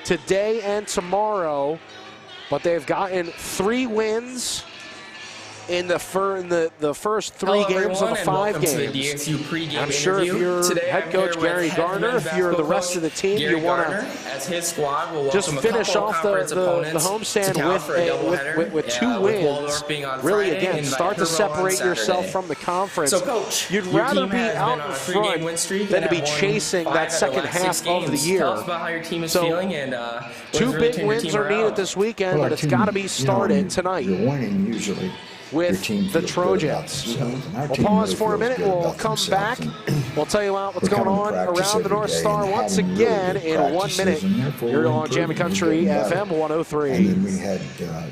today and tomorrow, but they've gotten 3 wins in the first 3 games of the 5 games. To the DSU pregame I'm sure if you're head coach Gary Garner, if you're the rest of the team, you want to as his squad will just finish off the homestand with 2 wins. Really, again, start to separate yourself from the conference. So, Coach, you'd rather be out in front than to be chasing that second half of the year. Tell us about how your team is feeling, and 2 big wins are needed this weekend, but it's got to be started tonight. You're winning usually With the Trojans. We'll pause for a minute. We'll come back. We'll tell you what's going on around the North Star once again in 1 minute. You're on Jammin' Country FM 103. And then we had,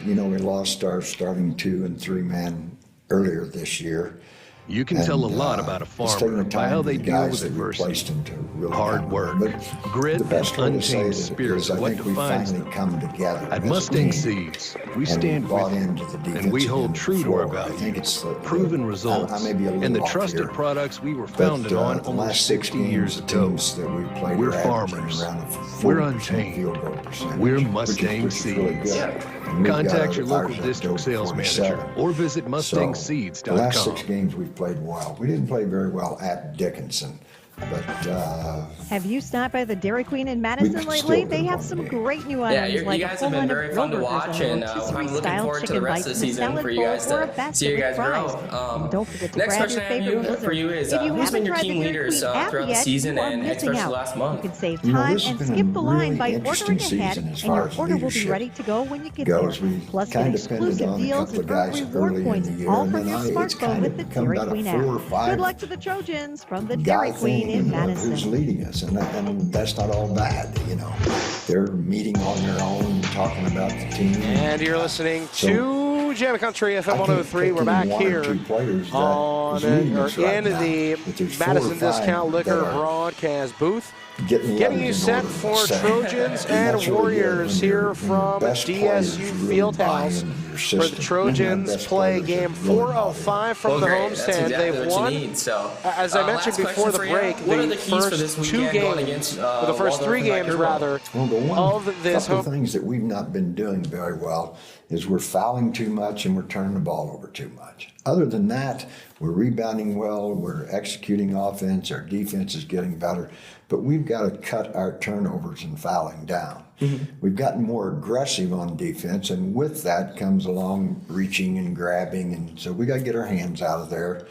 we lost our starting 2 and 3 man earlier this year. You can tell a lot about a farmer by how they deal with adversity. Hard work, grit, and untamed spirit are what defines them. At Mustang Seeds, we stand with you, and we hold true to our values, proven results, and the trusted products we were founded on almost 60 years ago. We're farmers. We're untamed. We're Mustang Seeds. Contact your local district sales manager or visit mustangseeds.com. The last 6 games we've played well. We didn't play very well at Dickinson, but have you stopped by the Dairy Queen in Madison lately? They have some great new items like you guys have been very fun to watch, and I'm looking forward to the rest of the season for you guys to see you guys grow. Don't forget to Next grab your question favorite for you is, who's been your team leaders throughout the season and especially last month? You can save time and skip the line by ordering ahead, and your order will be ready to go when you get there. Plus, get exclusive deals and earn reward points all from your smartphone with the Dairy Queen app. Good luck to the Trojans from the Dairy Queen in Madison. Who's leading us, and that's not all bad, They're meeting on their own, talking about the team. And you're listening to Jammin' Country FM 103. We're back here in the Madison Discount Liquor broadcast booth. Getting you set for Trojans and Warriors here from DSU Fieldhouse for the Trojans play game 4 of 5 from the homestand. They've won, as I mentioned before the break, the first 2 games, or the first 3 games rather, of this home. One of the things that we've not been doing very well is we're fouling too much and we're turning the ball over too much. Other than that, we're rebounding well, we're executing offense, our defense is getting better, but we've got to cut our turnovers and fouling down. We've gotten more aggressive on defense, and with that comes along reaching and grabbing, and so we got to get our hands out of there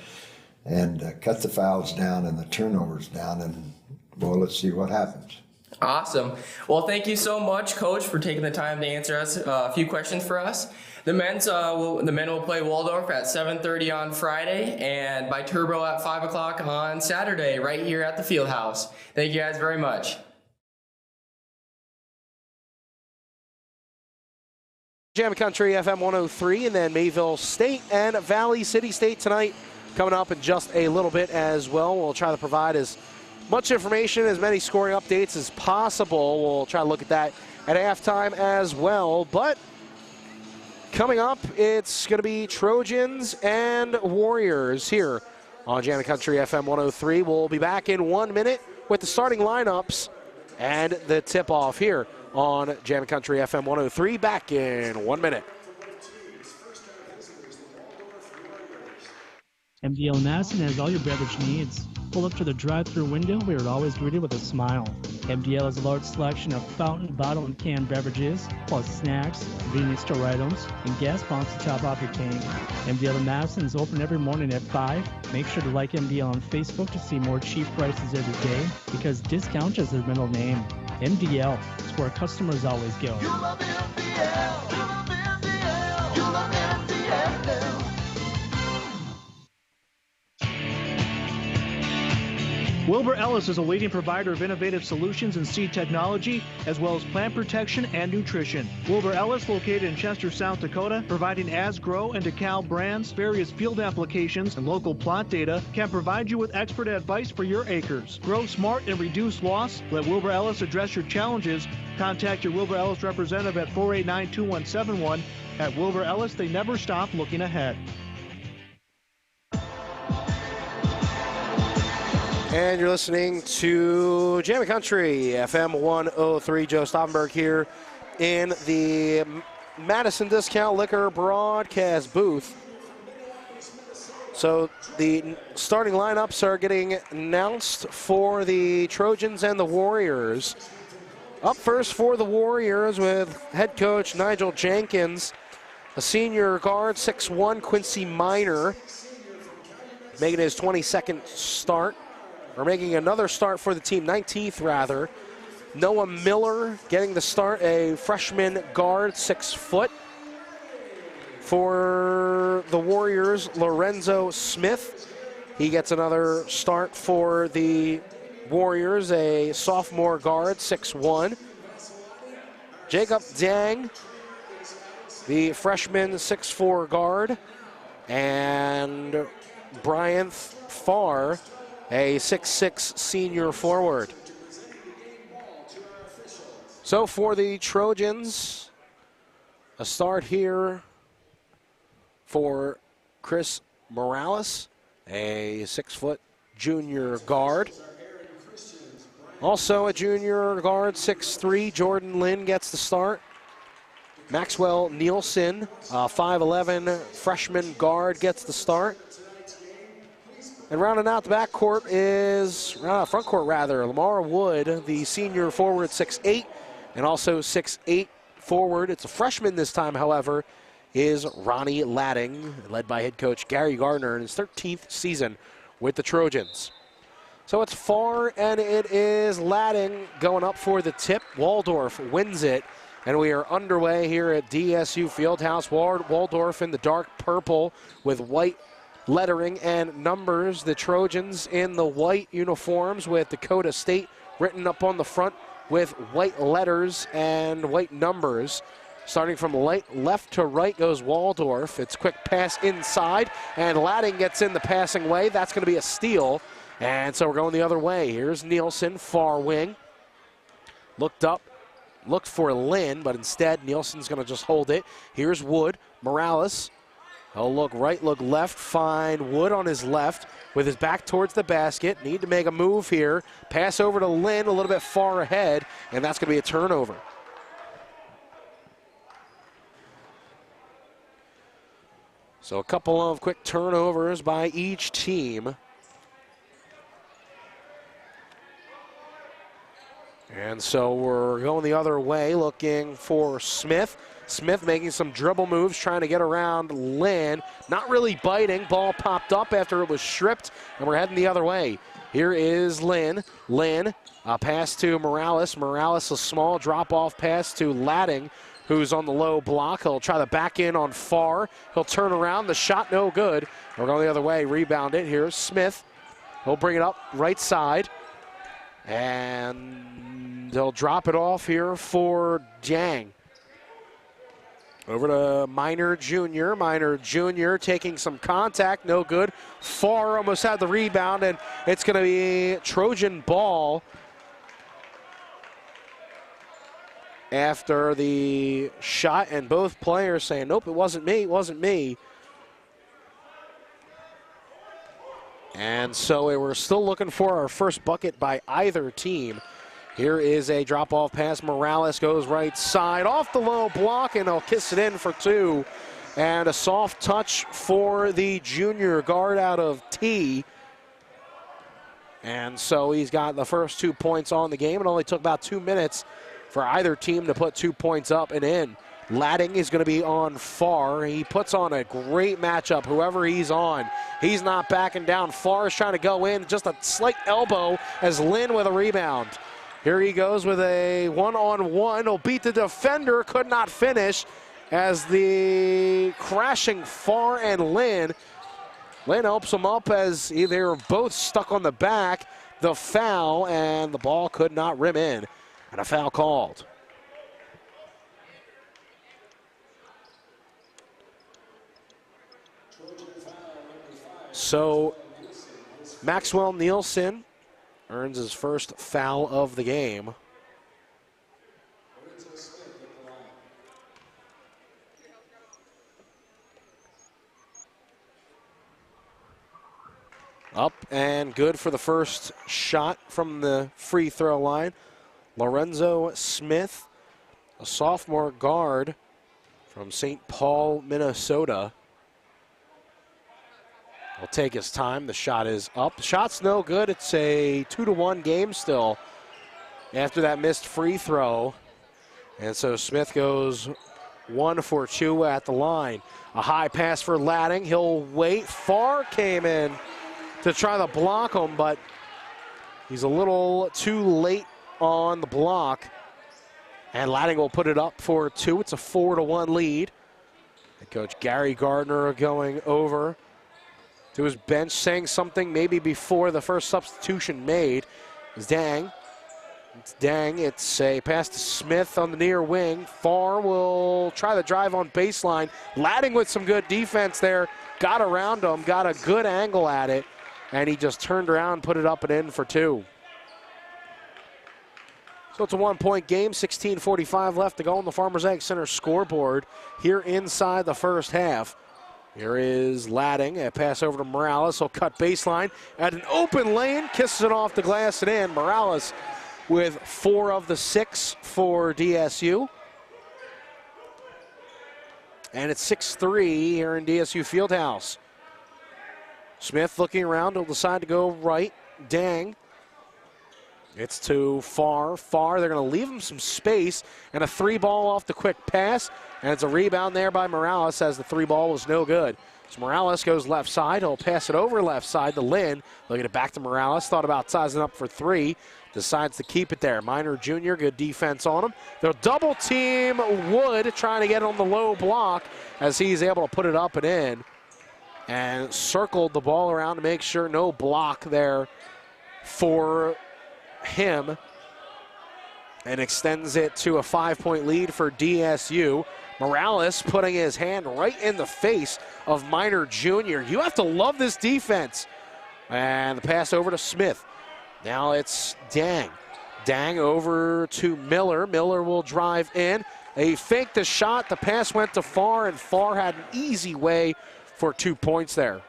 and cut the fouls down and the turnovers down, and well, let's see what happens. Awesome. Well, thank you so much, Coach, for taking the time to answer us a few questions for us. The men will play Waldorf at 7:30 on Friday, and by Turbo at 5 o'clock on Saturday, right here at the Fieldhouse. Thank you guys very much. Jammin' Country FM 103, and then Mayville State and Valley City State tonight coming up in just a little bit as well. We'll try to provide as much information, as many scoring updates as possible. We'll try to look at that at halftime as well. But coming up, it's going to be Trojans and Warriors here on Jammin' Country FM 103. We'll be back in 1 minute with the starting lineups and the tip-off here on Jammin' Country FM 103. Back in 1 minute. MDL Madison has all your beverage needs. Pull up to the drive-thru window where you're always greeted with a smile. MDL has a large selection of fountain, bottle, and canned beverages, plus snacks, convenience store items, and gas pumps to top off your tank. MDL in Madison is open every morning at 5. Make sure to like MDL on Facebook to see more cheap prices every day, because discount is their middle name. MDL is where customers always go. You love MDL. You love MDL. You love MDL. Wilbur Ellis is a leading provider of innovative solutions in seed technology, as well as plant protection and nutrition. Wilbur Ellis, located in Chester, South Dakota, providing Asgrow and DeKalb brands, various field applications, and local plot data, can provide you with expert advice for your acres. Grow smart and reduce loss. Let Wilbur Ellis address your challenges. Contact your Wilbur Ellis representative at 489-2171. At Wilbur Ellis, they never stop looking ahead. And you're listening to Jammin' Country, FM 103. Joe Stauffenberg here in the Madison Discount Liquor broadcast booth. So the starting lineups are getting announced for the Trojans and the Warriors. Up first for the Warriors with head coach Nigel Jenkins, a senior guard, 6'1", Quincy Minor, making his 22nd start. Or making another start for the team, 19th rather. Noah Miller getting the start, a freshman guard, 6 foot. For the Warriors, Lorenzo Smith, he gets another start for the Warriors, a sophomore guard, 6'1". Jacob Dang, the freshman, 6'4" guard. And Brian Farr, a 6'6" senior forward. So for the Trojans, a start here for Chris Morales, a 6-foot junior guard. Also a junior guard, 6'3", Jordan Lynn gets the start. Maxwell Nielsen, 5'11", freshman guard, gets the start. And rounding out the backcourt is, front court rather, Lamar Wood, the senior forward, 6'8", and also 6'8" forward. It's a freshman this time, however, is Ronnie Ladding, led by head coach Gary Gardner in his 13th season with the Trojans. So it's Farr and it is Ladding going up for the tip. Waldorf wins it, and we are underway here at DSU Fieldhouse. Waldorf in the dark purple with white lettering and numbers. The Trojans in the white uniforms with Dakota State written up on the front with white letters and white numbers. Starting from left to right goes Waldorf. It's quick pass inside, and Ladding gets in the passing way. That's going to be a steal, and so we're going the other way. Here's Nielsen, far wing. Looked up, looked for Lynn, but instead Nielsen's going to just hold it. Here's Wood, Morales. He'll look right, look left, find Wood on his left with his back towards the basket. Need to make a move here. Pass over to Lynn a little bit far ahead, and that's going to be a turnover. So a couple of quick turnovers by each team. And so we're going the other way, looking for Smith. Smith making some dribble moves, trying to get around Lynn. Not really biting. Ball popped up after it was stripped, and we're heading the other way. Here is Lynn. Lynn, a pass to Morales. Morales, a small drop-off pass to Ladding, who's on the low block. He'll try to back in on Farr. He'll turn around. The shot no good. We're going the other way. Rebound it. Here's Smith. He'll bring it up right side. And they'll drop it off here for Jang. Over to Minor Jr. Minor Jr. taking some contact. No good. Farr almost had the rebound, and it's going to be Trojan ball after the shot, and both players saying, nope, it wasn't me, it wasn't me. And so we're still looking for our first bucket by either team. Here is a drop-off pass. Morales goes right side off the low block, and he'll kiss it in for two. And a soft touch for the junior guard out of T. And so he's got the first 2 points on the game. It only took about 2 minutes for either team to put 2 points up and in. Ladding is going to be on Farr. He puts on a great matchup, whoever he's on. He's not backing down. Farr is trying to go in, just a slight elbow as Lynn with a rebound. Here he goes with a one-on-one. He'll beat the defender, could not finish as the crashing Farr and Lynn. Lynn helps him up as they were both stuck on the back. The foul, and the ball could not rim in, and a foul called. So Maxwell Nielsen earns his first foul of the game. Up and good for the first shot from the free throw line. Lorenzo Smith, a sophomore guard from St. Paul, Minnesota. Will take his time. The shot is up. The shot's no good. It's a 2-1 game still after that missed free throw. And so Smith goes 1 for 2 at the line. A high pass for Ladding. He'll wait. Farr came in to try to block him, but he's a little too late on the block. And Ladding will put it up for 2. It's a 4-1 lead. Head coach Gary Gardner going over to his bench, saying something maybe before the first substitution made. It's Dang. It's a pass to Smith on the near wing. Farr will try the drive on baseline. Ladding with some good defense there. Got around him, got a good angle at it, and he just turned around and put it up and in for 2. So it's a 1-point game, 16:45 left to go on the Farmers Ag Center scoreboard here inside the first half. Here is Ladding, a pass over to Morales. He'll cut baseline at an open lane, kisses it off the glass and in. Morales with 4 of the 6 for DSU. And it's 6-3 here in DSU Fieldhouse. Smith looking around, he'll decide to go right. Dang. It's to Farr. They're going to leave him some space, and a 3-ball off the quick pass, and it's a rebound there by Morales as the 3-ball was no good. So Morales goes left side. He'll pass it over left side to Lynn. They'll get it back to Morales. Thought about sizing up for 3. Decides to keep it there. Minor Jr., good defense on him. They'll double team Wood, trying to get on the low block as he's able to put it up and in. And circled the ball around to make sure no block there for him, and extends it to a 5-point lead for DSU. Morales putting his hand right in the face of Minor Jr. You have to love this defense. And the pass over to Smith. Now it's Dang. Dang over to Miller. Miller will drive in. He faked the shot. The pass went to Farr, and Farr had an easy way for 2 points there.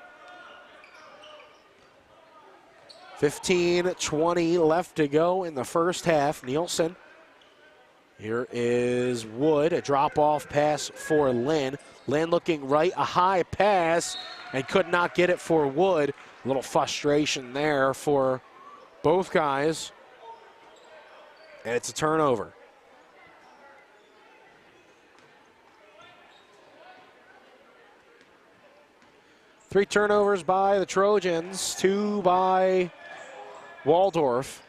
15-20 left to go in the first half. Nielsen. Here is Wood, a drop-off pass for Lynn. Lynn looking right, a high pass, and could not get it for Wood. A little frustration there for both guys. And it's a turnover. Three turnovers by the Trojans, 2 by Waldorf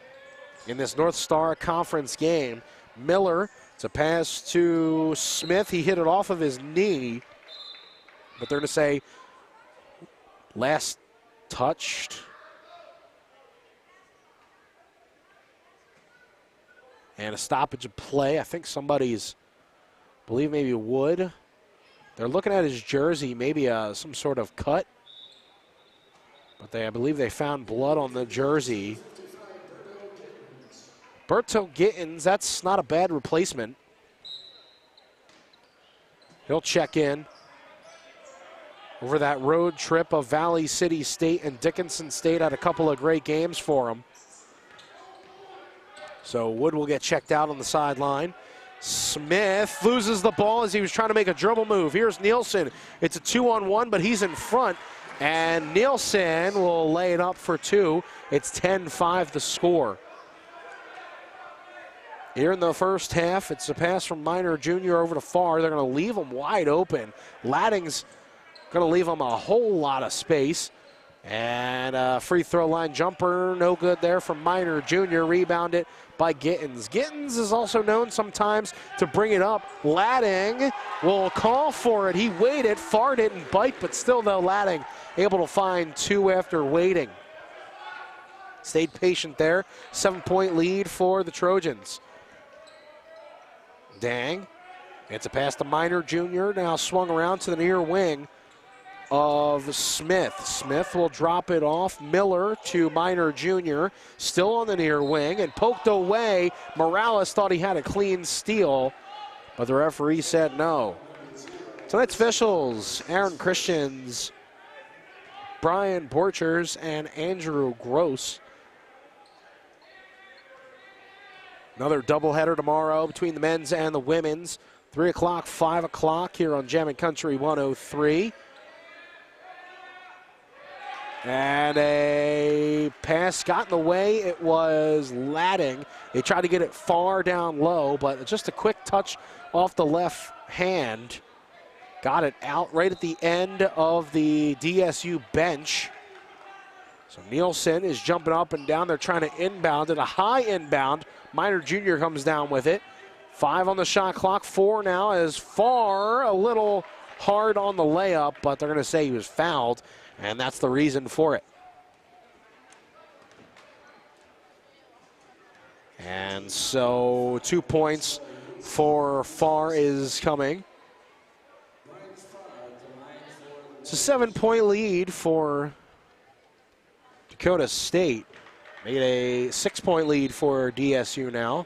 in this North Star Conference game. Miller, it's a pass to Smith. He hit it off of his knee, but they're going to say last touched. And a stoppage of play. I think somebody's, I believe maybe Wood. They're looking at his jersey, maybe some sort of cut. But I believe they found blood on the jersey. Berto Gittins, that's not a bad replacement. He'll check in over that road trip of Valley City State and Dickinson State. Had a couple of great games for him. So Wood will get checked out on the sideline. Smith loses the ball as he was trying to make a dribble move. Here's Nielsen. It's a 2-on-1, but he's in front. And Nielsen will lay it up for 2. It's 10-5 the score. Here in the first half, it's a pass from Minor Jr. over to Farr. They're going to leave him wide open. Ladding's going to leave him a whole lot of space. And a free throw line jumper, no good there from Minor Jr. Rebounded by Gittins. Gittins is also known sometimes to bring it up. Ladding will call for it. He waited. Farr didn't bite, but still, though, Ladding able to find 2 after waiting. Stayed patient there. 7-point lead for the Trojans. Dang. It's a pass to Minor Jr. Now swung around to the near wing of Smith. Smith will drop it off. Miller to Minor Jr. Still on the near wing and poked away. Morales thought he had a clean steal, but the referee said no. Tonight's officials: Aaron Christians Brian Borchers and Andrew Gross. Another doubleheader tomorrow between the men's and the women's. 3 o'clock, 5 o'clock here on Jammin' Country 103. And a pass got in the way. It was Ladding. They tried to get it far down low, but just a quick touch off the left hand. Got it out right at the end of the DSU bench. So Nielsen is jumping up and down. They're trying to inbound it, a high inbound. Minor Jr. comes down with it. 5 on the shot clock, 4 now as far, a little hard on the layup, but they're going to say he was fouled, and that's the reason for it. And so 2 points for Farr is coming. It's a 7-point lead for Dakota State. Made a 6-point lead for DSU now.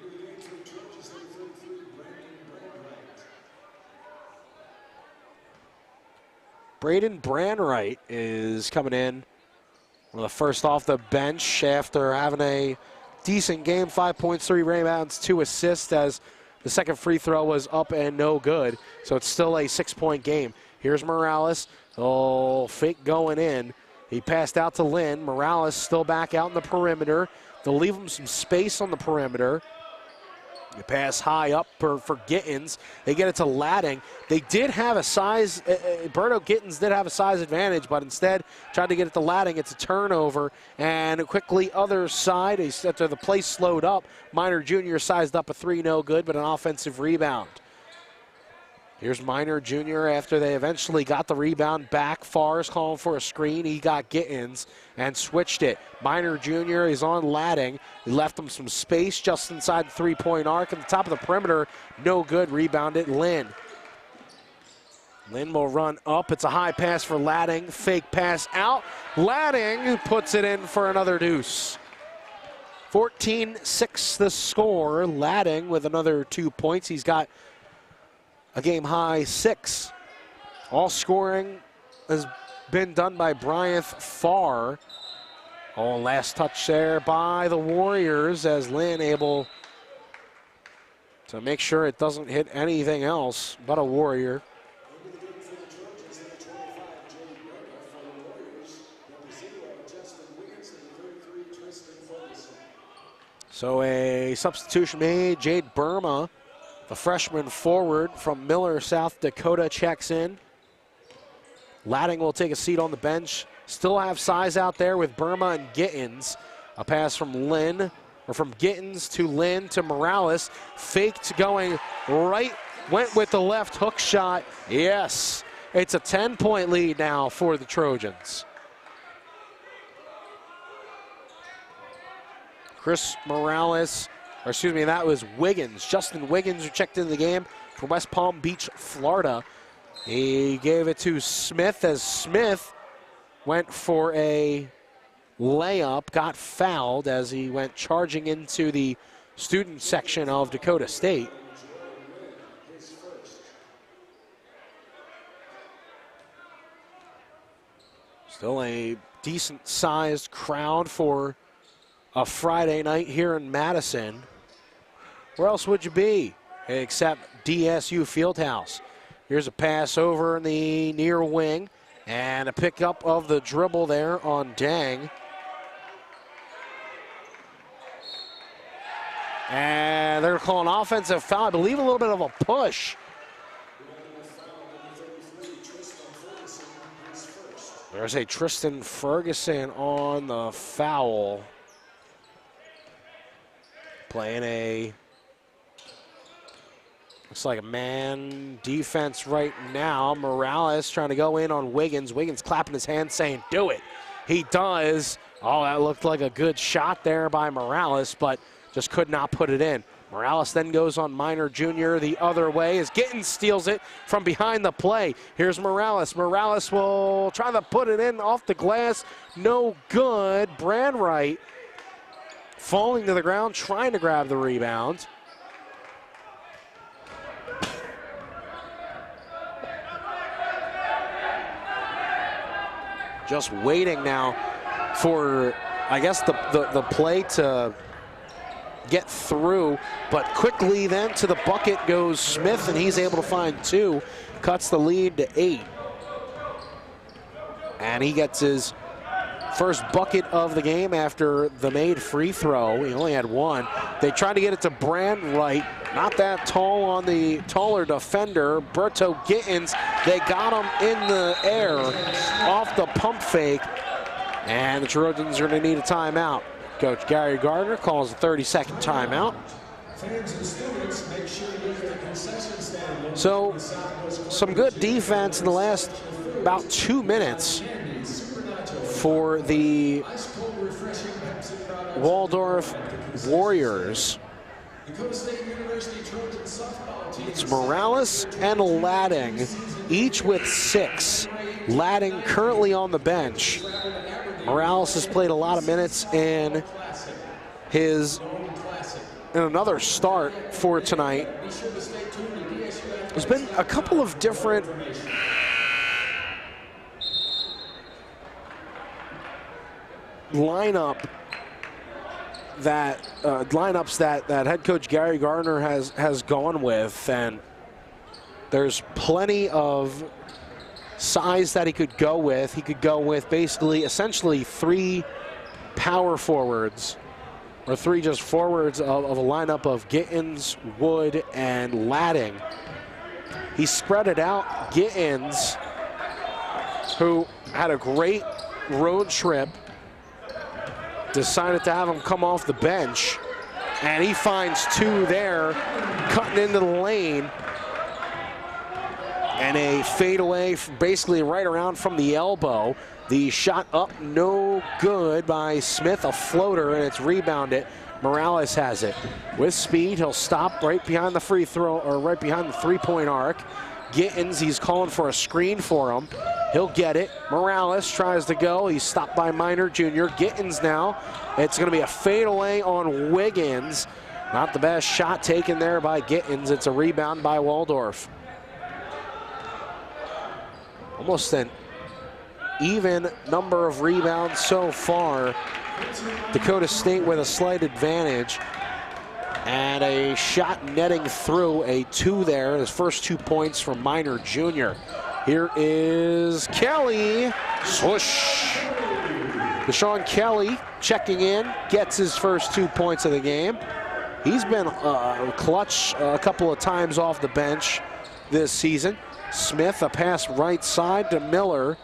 Braden Branwright is coming in. One of the first off the bench after having a decent game. 5 points, 3 rebounds, 2 assists as the second free throw was up and no good. So it's still a 6-point game. Here's Morales. Oh, fake going in. He passed out to Lynn. Morales still back out in the perimeter. They'll leave him some space on the perimeter. The pass high up for Gittins. They get it to Ladding. They did have a size, Berto Gittins did have a size advantage, but instead tried to get it to Ladding. It's a turnover, and quickly other side, after the play slowed up, Minor Jr. sized up a 3, no good, but an offensive rebound. Here's Minor Jr. after they eventually got the rebound back. Farr's calling for a screen. He got Gittins and switched it. Minor Jr. is on Ladding. He left him some space just inside the 3-point arc. At the top of the perimeter, no good. Rebounded Lynn. Lynn will run up. It's a high pass for Ladding. Fake pass out. Ladding puts it in for another deuce. 14-6 the score. Ladding with another 2 points. He's got a game-high 6. All scoring has been done by Bryant Farr. Oh, last touch there by the Warriors as Lynn able to make sure it doesn't hit anything else but a Warrior. So a substitution made. Jade Burma, the freshman forward from Miller, South Dakota, checks in. Ladding will take a seat on the bench. Still have size out there with Burma and Gittins. A pass from Lynn, or from Gittins to Lynn to Morales. Faked going right, went with the left hook shot. Yes, it's a 10-point lead now for the Trojans. Chris Morales, or excuse me, that was Wiggins. Justin Wiggins, who checked into the game for West Palm Beach, Florida. He gave it to Smith as Smith went for a layup, got fouled as he went charging into the student section of Dakota State. Still a decent-sized crowd for a Friday night here in Madison. Where else would you be except DSU Fieldhouse? Here's a pass over in the near wing and a pickup of the dribble there on Dang. And they're calling offensive foul. I believe a little bit of a push. There's a Tristan Ferguson on the foul. Playing a, looks like a man defense right now. Morales trying to go in on Wiggins. Wiggins clapping his hands saying, do it. He does. Oh, that looked like a good shot there by Morales, but just could not put it in. Morales then goes on Minor Jr. the other way as Gittins steals it from behind the play. Here's Morales. Morales will try to put it in off the glass. No good. Branwright falling to the ground, trying to grab the rebound. just waiting now for, I guess, the play to get through, but quickly then to the bucket goes Smith, and he's able to find 2, cuts the lead to 8. And he gets his first bucket of the game after the made free throw. He only had 1. They tried to get it to Brandwright, not that tall on the taller defender, Berto Gittins. They got him in the air off the pump fake, and the Trojans are going to need a timeout. Coach Gary Gardner calls a 30-second timeout. So, some good defense in the last about 2 minutes for the Waldorf Warriors. It's Morales and Ladding, each with 6. Ladding currently on the bench. Morales has played a lot of minutes in another start for tonight. There's been a couple of different lineups that head coach Gary Gardner has gone with, and there's plenty of size that he could go with. He could go with basically essentially 3 power forwards, or 3 just forwards of a lineup of Gittins, Wood, and Ladding. He spread it out. Gittins, who had a great road trip, decided to have him come off the bench, and he finds 2 there, cutting into the lane, and a fadeaway basically right around from the elbow. The shot up, no good by Smith, a floater, and it's rebounded. Morales has it. With speed, he'll stop right behind the free throw, or right behind the 3-point arc. Gittins, he's calling for a screen for him. He'll get it. Morales tries to go. He's stopped by Minor Jr. Gittins now. It's going to be a fadeaway on Wiggins. Not the best shot taken there by Gittins. It's a rebound by Waldorf. Almost an even number of rebounds so far. Dakota State with a slight advantage. And a shot netting through, a 2 there. His first 2 points from Minor Jr. Here is Kelly. Swoosh. Deshaun Kelly checking in, gets his first 2 points of the game. He's been clutch a couple of times off the bench this season. Smith, a pass right side to Miller.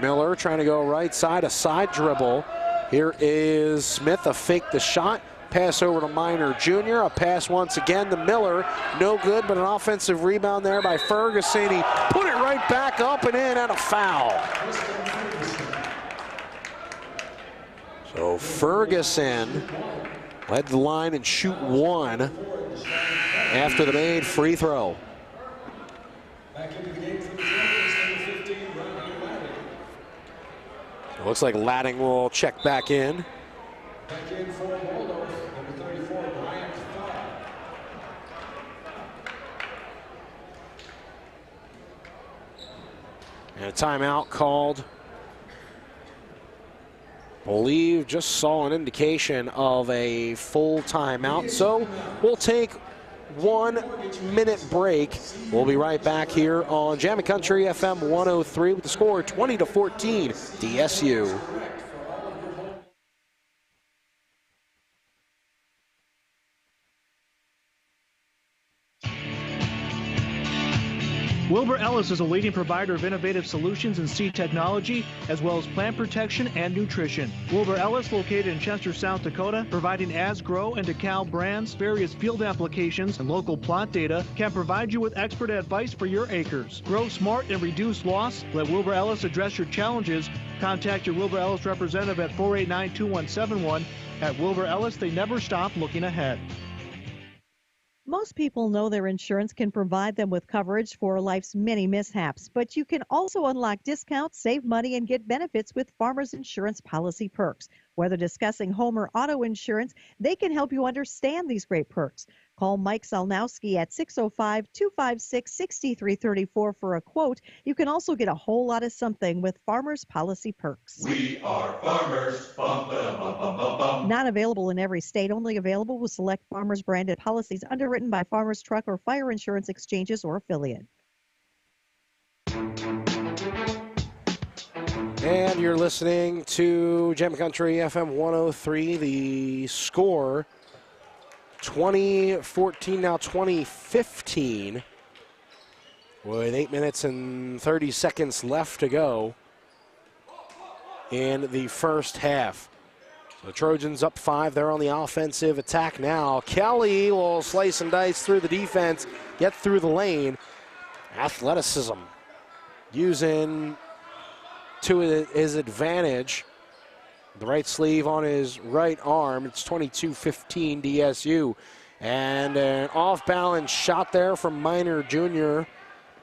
Miller trying to go right side, a side dribble. Here is Smith, a fake the shot. Pass over to Minor Jr. A pass once again to Miller. No good, but an offensive rebound there by Ferguson. He put it right back up and in, and a foul. So Ferguson led the line and shoot 1 after the made free throw. It looks like Ladding will check back in. Back in for Waldorf, number 34, Bryant Farr. And a timeout called. Believe just saw an indication of a full timeout. So we'll take 1 minute break. We'll be right back here on Jammin' Country FM 103 with the score 20-14 DSU. Wilbur Ellis is a leading provider of innovative solutions in seed technology, as well as plant protection and nutrition. Wilbur Ellis, located in Chester, South Dakota, providing As-Grow and DeKalb brands, various field applications, and local plot data, can provide you with expert advice for your acres. Grow smart and reduce loss. Let Wilbur Ellis address your challenges. Contact your Wilbur Ellis representative at 489-2171. At Wilbur Ellis, they never stop looking ahead. Most people know their insurance can provide them with coverage for life's many mishaps, but you can also unlock discounts, save money, and get benefits with Farmers Insurance Policy Perks. Whether discussing home or auto insurance, they can help you understand these great perks. Call Mike Salnowski at 605-256-6334 for a quote. You can also get a whole lot of something with Farmers Policy Perks. We are farmers. Bum, ba, bum, bum, bum, bum. Not available in every state, only available with select Farmers branded policies underwritten by Farmers Truck or Fire Insurance Exchanges or affiliate. And you're listening to Gem Country FM 103. The score 2014, now 2015, with 8 minutes and 30 seconds left to go in the first half. So the Trojans up 5. They're on the offensive attack now. Kelly will slice and dice through the defense, get through the lane. Athleticism using to his advantage. The right sleeve on his right arm. It's 22-15 DSU. And an off-balance shot there from Miner Jr.,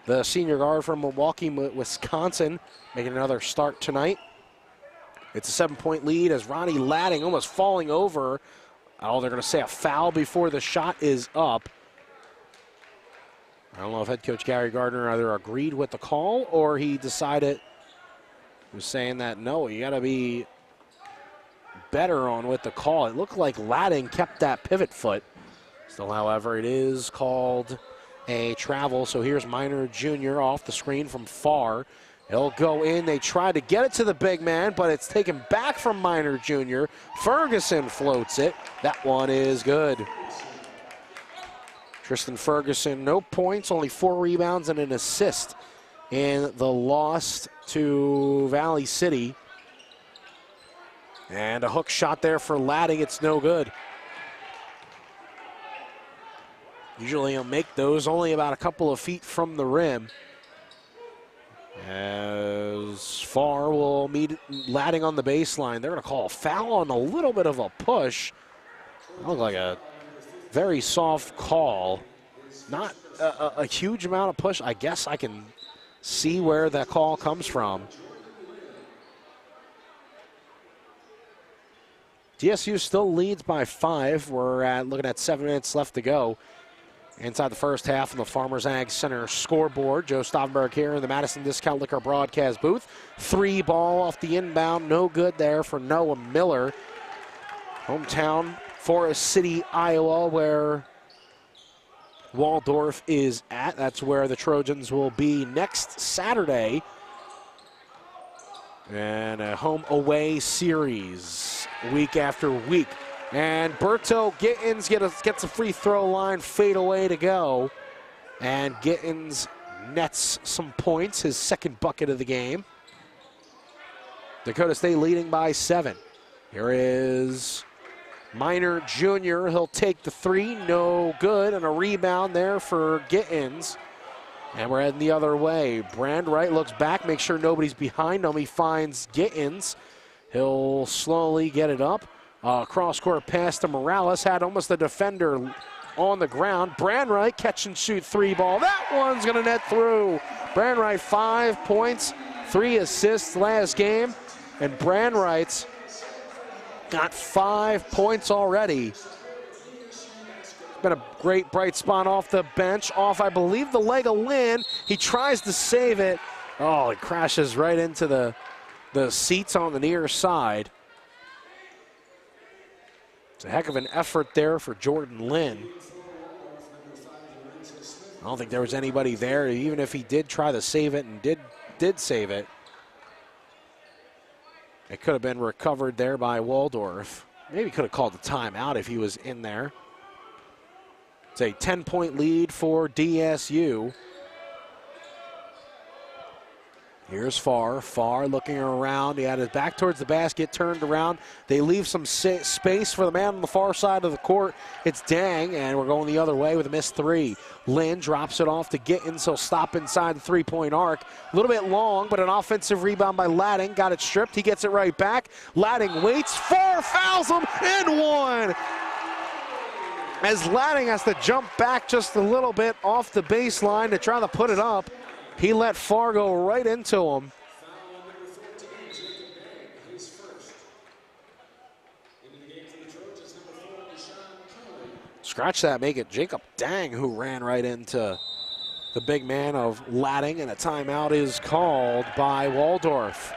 the senior guard from Milwaukee, Wisconsin, making another start tonight. It's a 7-point lead as Ronnie Ladding almost falling over. Oh, they're going to say a foul before the shot is up. I don't know if head coach Gary Gardner either agreed with the call or he decided, was saying that, no, you got to be better on with the call. It looked like Ladding kept that pivot foot. Still, however, it is called a travel. So here's Miner Jr. off the screen from far. He'll go in. They try to get it to the big man, but it's taken back from Miner Jr. Ferguson floats it. That one is good. Tristan Ferguson, no points, only 4 rebounds and an assist in the loss to Valley City. And a hook shot there for Ladding. It's no good. Usually he'll make those only about a couple of feet from the rim. As Farr will meet Ladding on the baseline. They're going to call a foul on a little bit of a push. Looked like a very soft call. Not a huge amount of push. I guess I can see where that call comes from. DSU still leads by 5. We're looking at 7 minutes left to go inside the first half on the Farmers Ag Center scoreboard. Joe Stauffenberg here in the Madison Discount Liquor broadcast booth. 3 ball off the inbound. No good there for Noah Miller. Hometown, Forest City, Iowa, where Waldorf is at. That's where the Trojans will be next Saturday. And a home-away series week after week. And Berto Gittins gets a free throw line fadeaway to go. And Gittins nets some points, his second bucket of the game. Dakota State leading by 7. Here is Miner Jr. He'll take the 3, no good, and a rebound there for Gittins. And we're heading the other way. Brandwright looks back, makes sure nobody's behind him. He finds Gittins. He'll slowly get it up. Cross-court pass to Morales. Had almost the defender on the ground. Brandwright catch and shoot 3 ball. That one's going to net through. Brandwright 5 points, 3 assists last game. And Brandwright's got 5 points already. Been a great bright spot off the bench, off I believe the leg of Lynn. He tries to save it. Oh, it crashes right into the seats on the near side. It's a heck of an effort there for Jordan Lynn. I don't think there was anybody there, even if he did try to save it and did save it. It could have been recovered there by Waldorf. Maybe could have called a timeout if he was in there. It's a 10-point lead for DSU. Here's Farr. Farr looking around. He had his back towards the basket, turned around. They leave some space for the man on the far side of the court. It's Dang, and we're going the other way with a missed 3. Lynn drops it off to Gittins. He'll stop inside the 3-point arc. A little bit long, but an offensive rebound by Ladding. Got it stripped. He gets it right back. Ladding waits. Farr fouls him, and 1. As Ladding has to jump back just a little bit off the baseline to try to put it up. He let Farr go right into him. scratch that, make it Jacob Dang, who ran right into the big man of Ladding, and a timeout is called by Waldorf.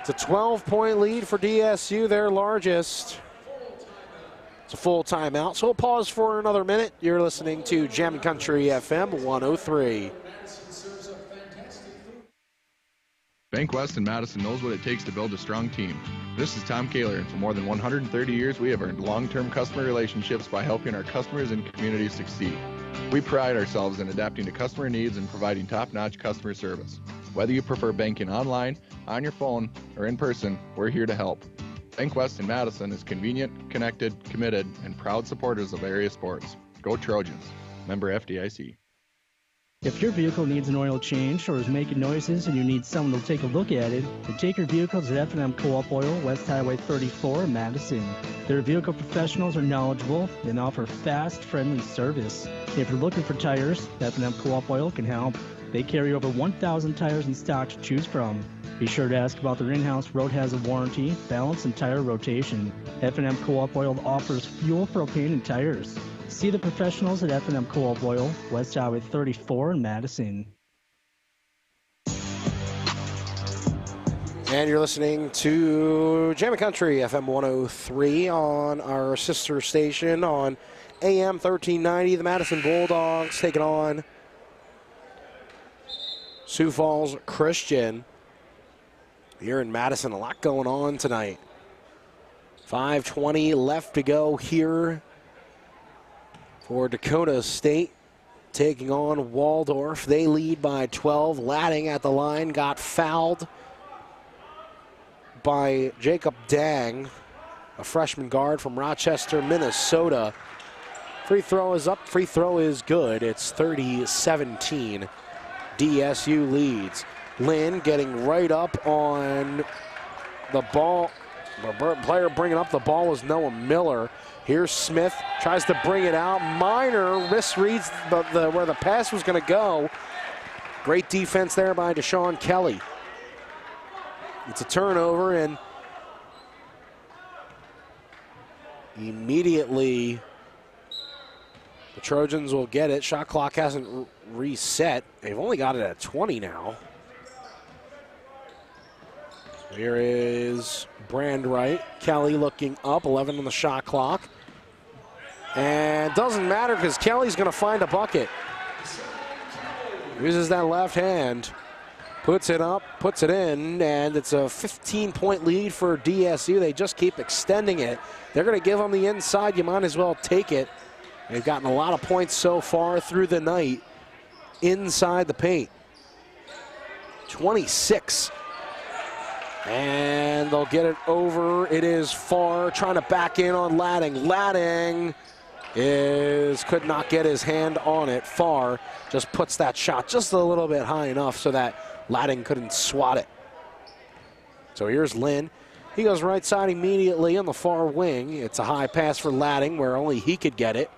It's a 12-point lead for DSU, their largest. It's a full timeout, so we'll pause for another minute. You're listening to Jammin' Country FM 103. Bank West in Madison knows what it takes to build a strong team. This is Tom Kaler, and for more than 130 years, we have earned long-term customer relationships by helping our customers and communities succeed. We pride ourselves in adapting to customer needs and providing top-notch customer service. Whether you prefer banking online, on your phone, or in person, we're here to help. Bank West in Madison is convenient, connected, committed, and proud supporters of area sports. Go Trojans. Member FDIC. If your vehicle needs an oil change or is making noises and you need someone to take a look at it, then take your vehicle to F&M Co-op Oil, West Highway 34 in Madison. Their vehicle professionals are knowledgeable and offer fast, friendly service. If you're looking for tires, F&M Co-op Oil can help. They carry over 1,000 tires in stock to choose from. Be sure to ask about their in-house road hazard warranty, balance, and tire rotation. F&M Co-op Oil offers fuel, propane, and tires. See the professionals at F&M Co-op Oil, West Highway 34 in Madison. And you're listening to Jammin' Country FM 103 on our sister station on AM 1390. The Madison Bulldogs taking on Sioux Falls Christian. Here in Madison, a lot going on tonight. 5:20 left to go here for Dakota State, taking on Waldorf. They lead by 12. Ladding at the line got fouled by Jacob Dang, a freshman guard from Rochester, Minnesota. Free throw is up. Free throw is good. It's 30-17. DSU leads. Lynn getting right up on the ball. The player bringing up the ball is Noah Miller. Here's Smith, tries to bring it out. Minor misreads where the pass was going to go. Great defense there by Deshaun Kelly. It's a turnover, and immediately the Trojans will get it. Shot clock hasn't reset. They've only got it at 20 now. Here is Brandwright. Kelly looking up, 11 on the shot clock. And doesn't matter because Kelly's going to find a bucket. Uses that left hand, puts it up, puts it in, and it's a 15-point lead for DSU. They just keep extending it. They're going to give them the inside. You might as well take it. They've gotten a lot of points so far through the night inside the paint. 26. And they'll get it over. It is far, trying to back in on Ladding. Ladding could not get his hand on it. Far just puts that shot just a little bit high enough so that Ladding couldn't swat it. So here's Lynn. He goes right side immediately on the far wing. It's a high pass for Ladding where only he could get it.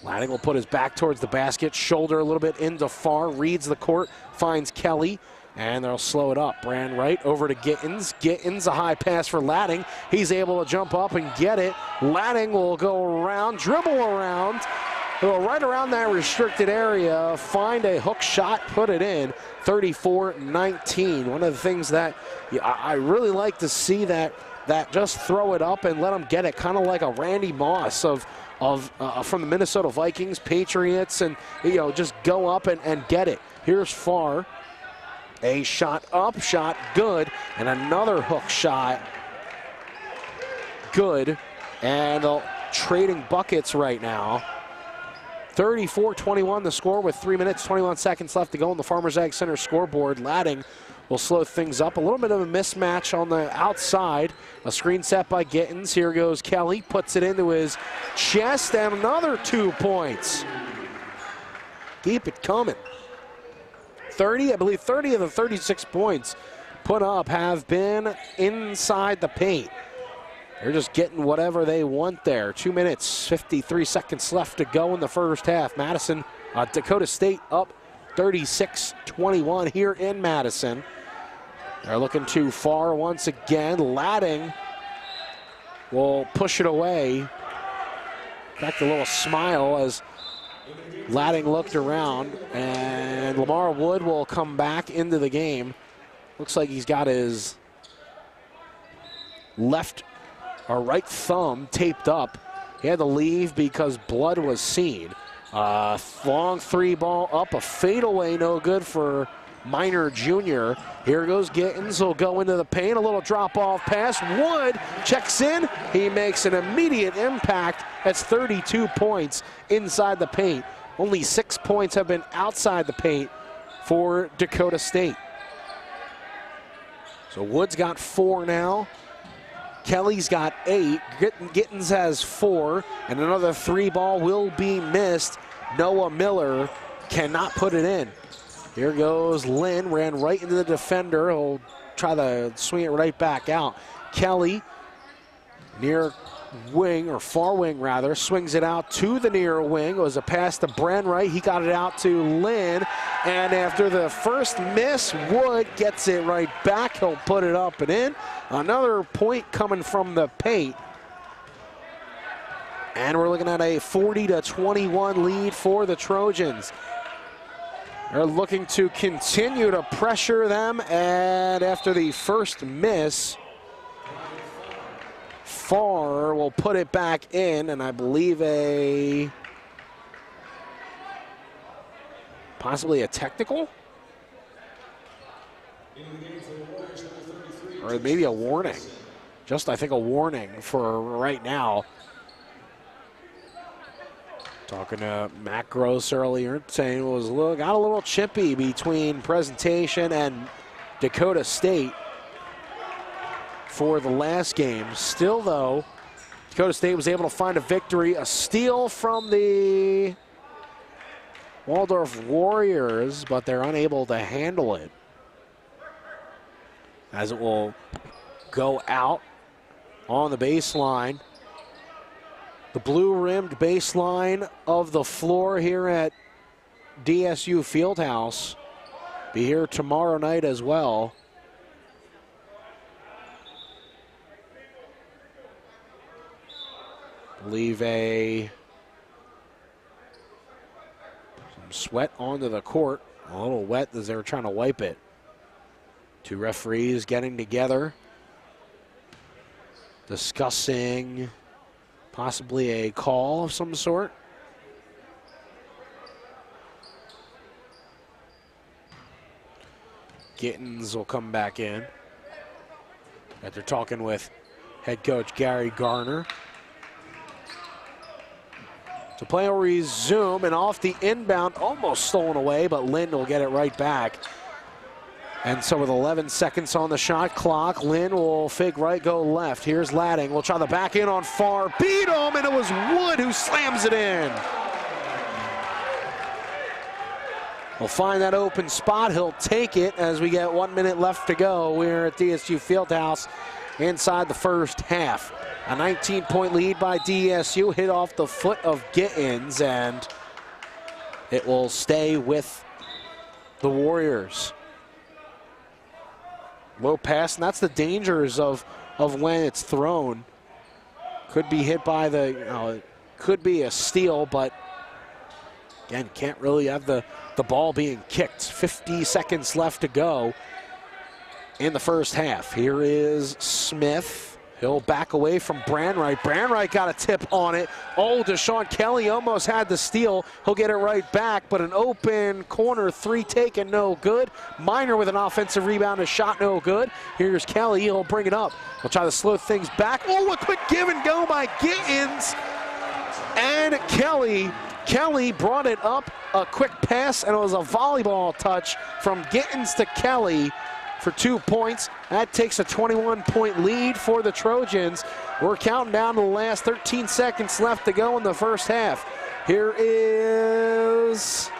Ladding will put his back towards the basket, shoulder a little bit into far, reads the court, finds Kelly. And they'll slow it up. Brandwright over to Gittins. Gittins, a high pass for Ladding. He's able to jump up and get it. Ladding will go around, dribble around, go right around that restricted area, find a hook shot, put it in. 34-19. One of the things that I really like to see that just throw it up and let them get it, kind of like a Randy Moss from the Minnesota Vikings, Patriots, and just go up and get it. Here's Farr. A shot up, shot good, and another hook shot good. And trading buckets right now. 34-21 the score with 3 minutes, 21 seconds left to go on the Farmers Ag Center scoreboard. Ladding will slow things up. A little bit of a mismatch on the outside. A screen set by Gittins. Here goes Kelly, puts it into his chest, and another 2 points. Keep it coming. 30 of the 36 points put up have been inside the paint. They're just getting whatever they want there. 2 minutes, 53 seconds left to go in the first half. Dakota State up 36-21 here in Madison. They're looking too far once again. Ladding will push it away. fact, a little smile as Ladding looked around, and Lamar Wood will come back into the game. Looks like he's got his left or right thumb taped up. He had to leave because blood was seen. Long three ball up, a fadeaway, no good for Minor Jr. Here goes Gittins, will go into the paint, a little drop-off pass. Wood checks in, he makes an immediate impact. That's 32 points inside the paint. Only 6 points have been outside the paint for Dakota State. So Wood's got 4 now. Kelly's got 8. Gittins has 4, and another 3 ball will be missed. Noah Miller cannot put it in. Here goes Lynn, ran right into the defender. He'll try to swing it right back out. Kelly, near wing, or far wing rather, swings it out to the near wing. It was a pass to Brenwright. He got it out to Lynn, and after the first miss, Wood gets it right back. He'll put it up and in. Another point coming from the paint. And we're looking at a 40-21 lead for the Trojans. They're looking to continue to pressure them, and after the first miss, Farr will put it back in, and I believe possibly a technical? Or maybe a warning. Just, I think, a warning for right now. Talking to Matt Gross earlier, saying it was got a little chippy between Presentation and Dakota State for the last game. Still, though, Dakota State was able to find a victory. A steal from the Waldorf Warriors, but they're unable to handle it, as it will go out on the baseline. The blue-rimmed baseline of the floor here at DSU Fieldhouse. Be here tomorrow night as well. Leave some sweat onto the court. A little wet as they were trying to wipe it. 2 referees getting together, discussing possibly a call of some sort. Gittins will come back in after talking with head coach Gary Garner. So play will resume, and off the inbound, almost stolen away, but Lynn will get it right back. And so with 11 seconds on the shot clock, Lynn will fake right, go left. Here's Ladding. We'll try the back in on Farr. Beat him, and it was Wood who slams it in. We'll find that open spot. He'll take it as we get 1 minute left to go. We're at DSU Fieldhouse inside the first half. A 19-point lead by DSU, hit off the foot of Gittins, and it will stay with the Warriors. Low pass, and that's the dangers of when it's thrown. Could be hit by it could be a steal, but again, can't really have the ball being kicked. 50 seconds left to go in the first half. Here is Smith. He'll back away from Brenwright. Brenwright got a tip on it. Oh, Deshaun Kelly almost had the steal. He'll get it right back, but an open corner 3 taken, no good. Minor with an offensive rebound, a shot, no good. Here's Kelly, he'll bring it up. He'll try to slow things back. Oh, a quick give and go by Gittins. And Kelly brought it up, a quick pass, and it was a volleyball touch from Gittins to Kelly for 2 points. That takes a 21-point lead for the Trojans. We're counting down to the last 13 seconds left to go in the first half. Here is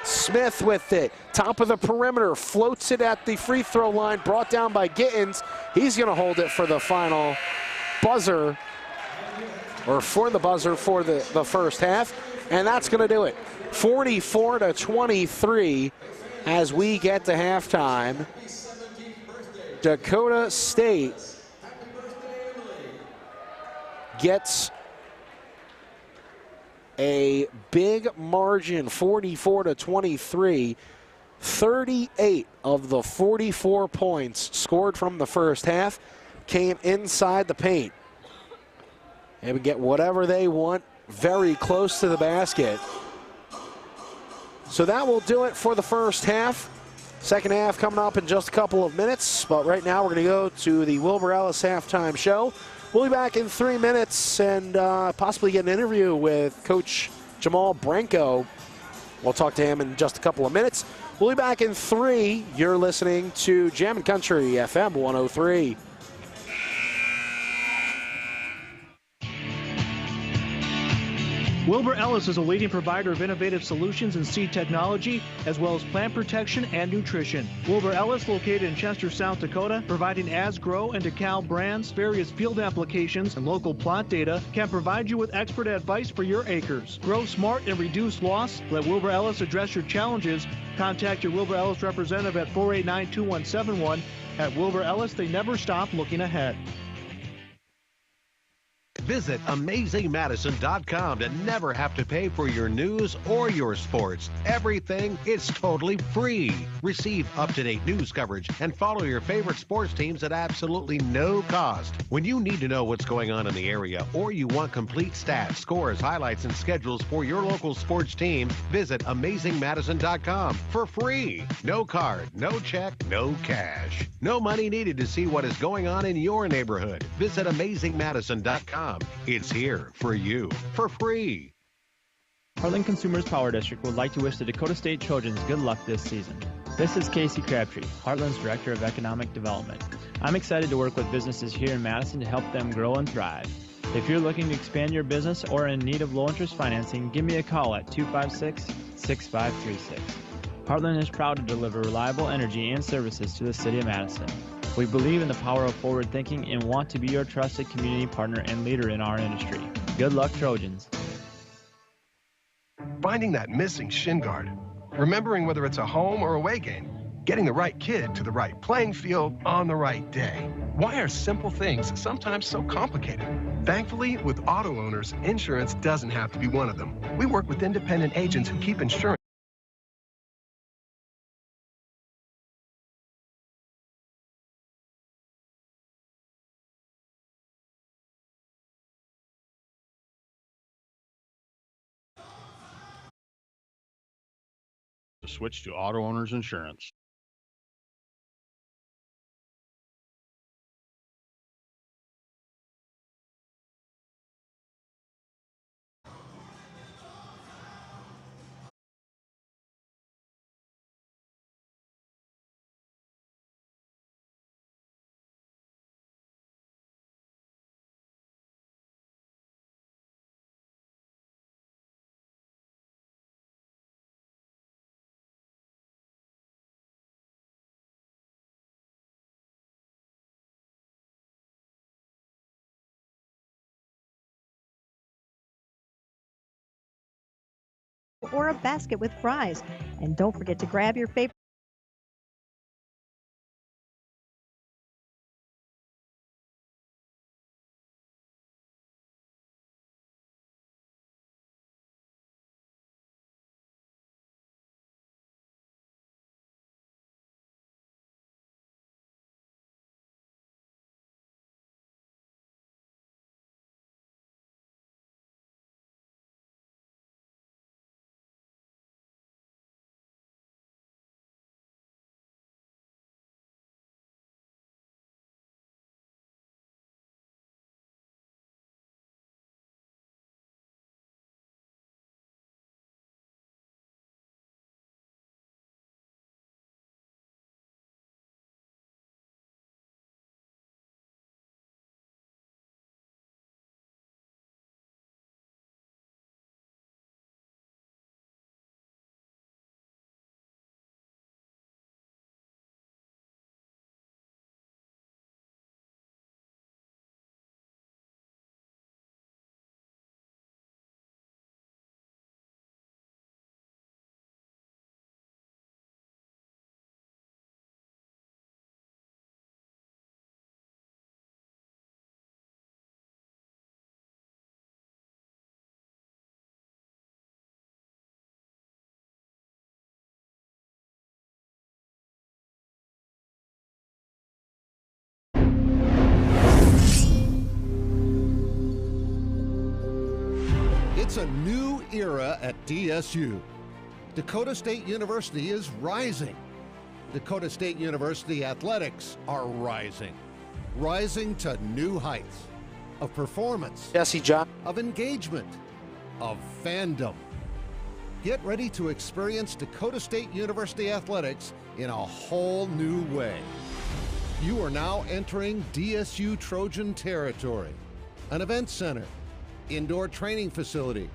Smith with it. Top of the perimeter, floats it at the free throw line, brought down by Gittins. He's going to hold it for the final buzzer, or for the buzzer for the first half. And that's going to do it. 44-23. As we get to halftime, Dakota State gets a big margin, 44-23. 38 of the 44 points scored from the first half came inside the paint. They would get whatever they want very close to the basket. So that will do it for the first half. Second half coming up in just a couple of minutes, but right now we're going to go to the Wilbur Ellis halftime show. We'll be back in 3 minutes and possibly get an interview with Coach Jamal Branco. We'll talk to him in just a couple of minutes. We'll be back in 3. You're listening to Jammin' Country FM 103. Wilbur Ellis is a leading provider of innovative solutions in seed technology, as well as plant protection and nutrition. Wilbur Ellis, located in Chester, South Dakota, providing As-Grow and DeKalb brands, various field applications, and local plot data, can provide you with expert advice for your acres. Grow smart and reduce loss. Let Wilbur Ellis address your challenges. Contact your Wilbur Ellis representative at 489-2171. At Wilbur Ellis, they never stop looking ahead. Visit AmazingMadison.com to never have to pay for your news or your sports. Everything is totally free. Receive up-to-date news coverage and follow your favorite sports teams at absolutely no cost. When you need to know what's going on in the area or you want complete stats, scores, highlights, and schedules for your local sports team, visit AmazingMadison.com for free. No card, no check, no cash. No money needed to see what is going on in your neighborhood. Visit AmazingMadison.com. It's here for you for free. Heartland Consumers Power District would like to wish the Dakota State Trojans good luck this season. This is Casey Crabtree, Heartland's Director of Economic Development. I'm excited to work with businesses here in Madison to help them grow and thrive. If you're looking to expand your business or in need of low-interest financing, give me a call at 256-6536. Heartland is proud to deliver reliable energy and services to the city of Madison. We believe in the power of forward thinking and want to be your trusted community partner and leader in our industry. Good luck, Trojans. Finding that missing shin guard, remembering whether it's a home or away game, getting the right kid to the right playing field on the right day. Why are simple things sometimes so complicated? Thankfully, with auto owners, insurance doesn't have to be one of them. We work with independent agents who keep insurance to switch to auto owners insurance. Or a basket with fries. And don't forget to grab your favorite It's a new era at DSU. Dakota State University is rising. Dakota State University athletics are rising. Rising to new heights of performance, Jesse John, of engagement, of fandom. Get ready to experience Dakota State University athletics in a whole new way. You are now entering DSU Trojan territory. An event center, indoor training facility,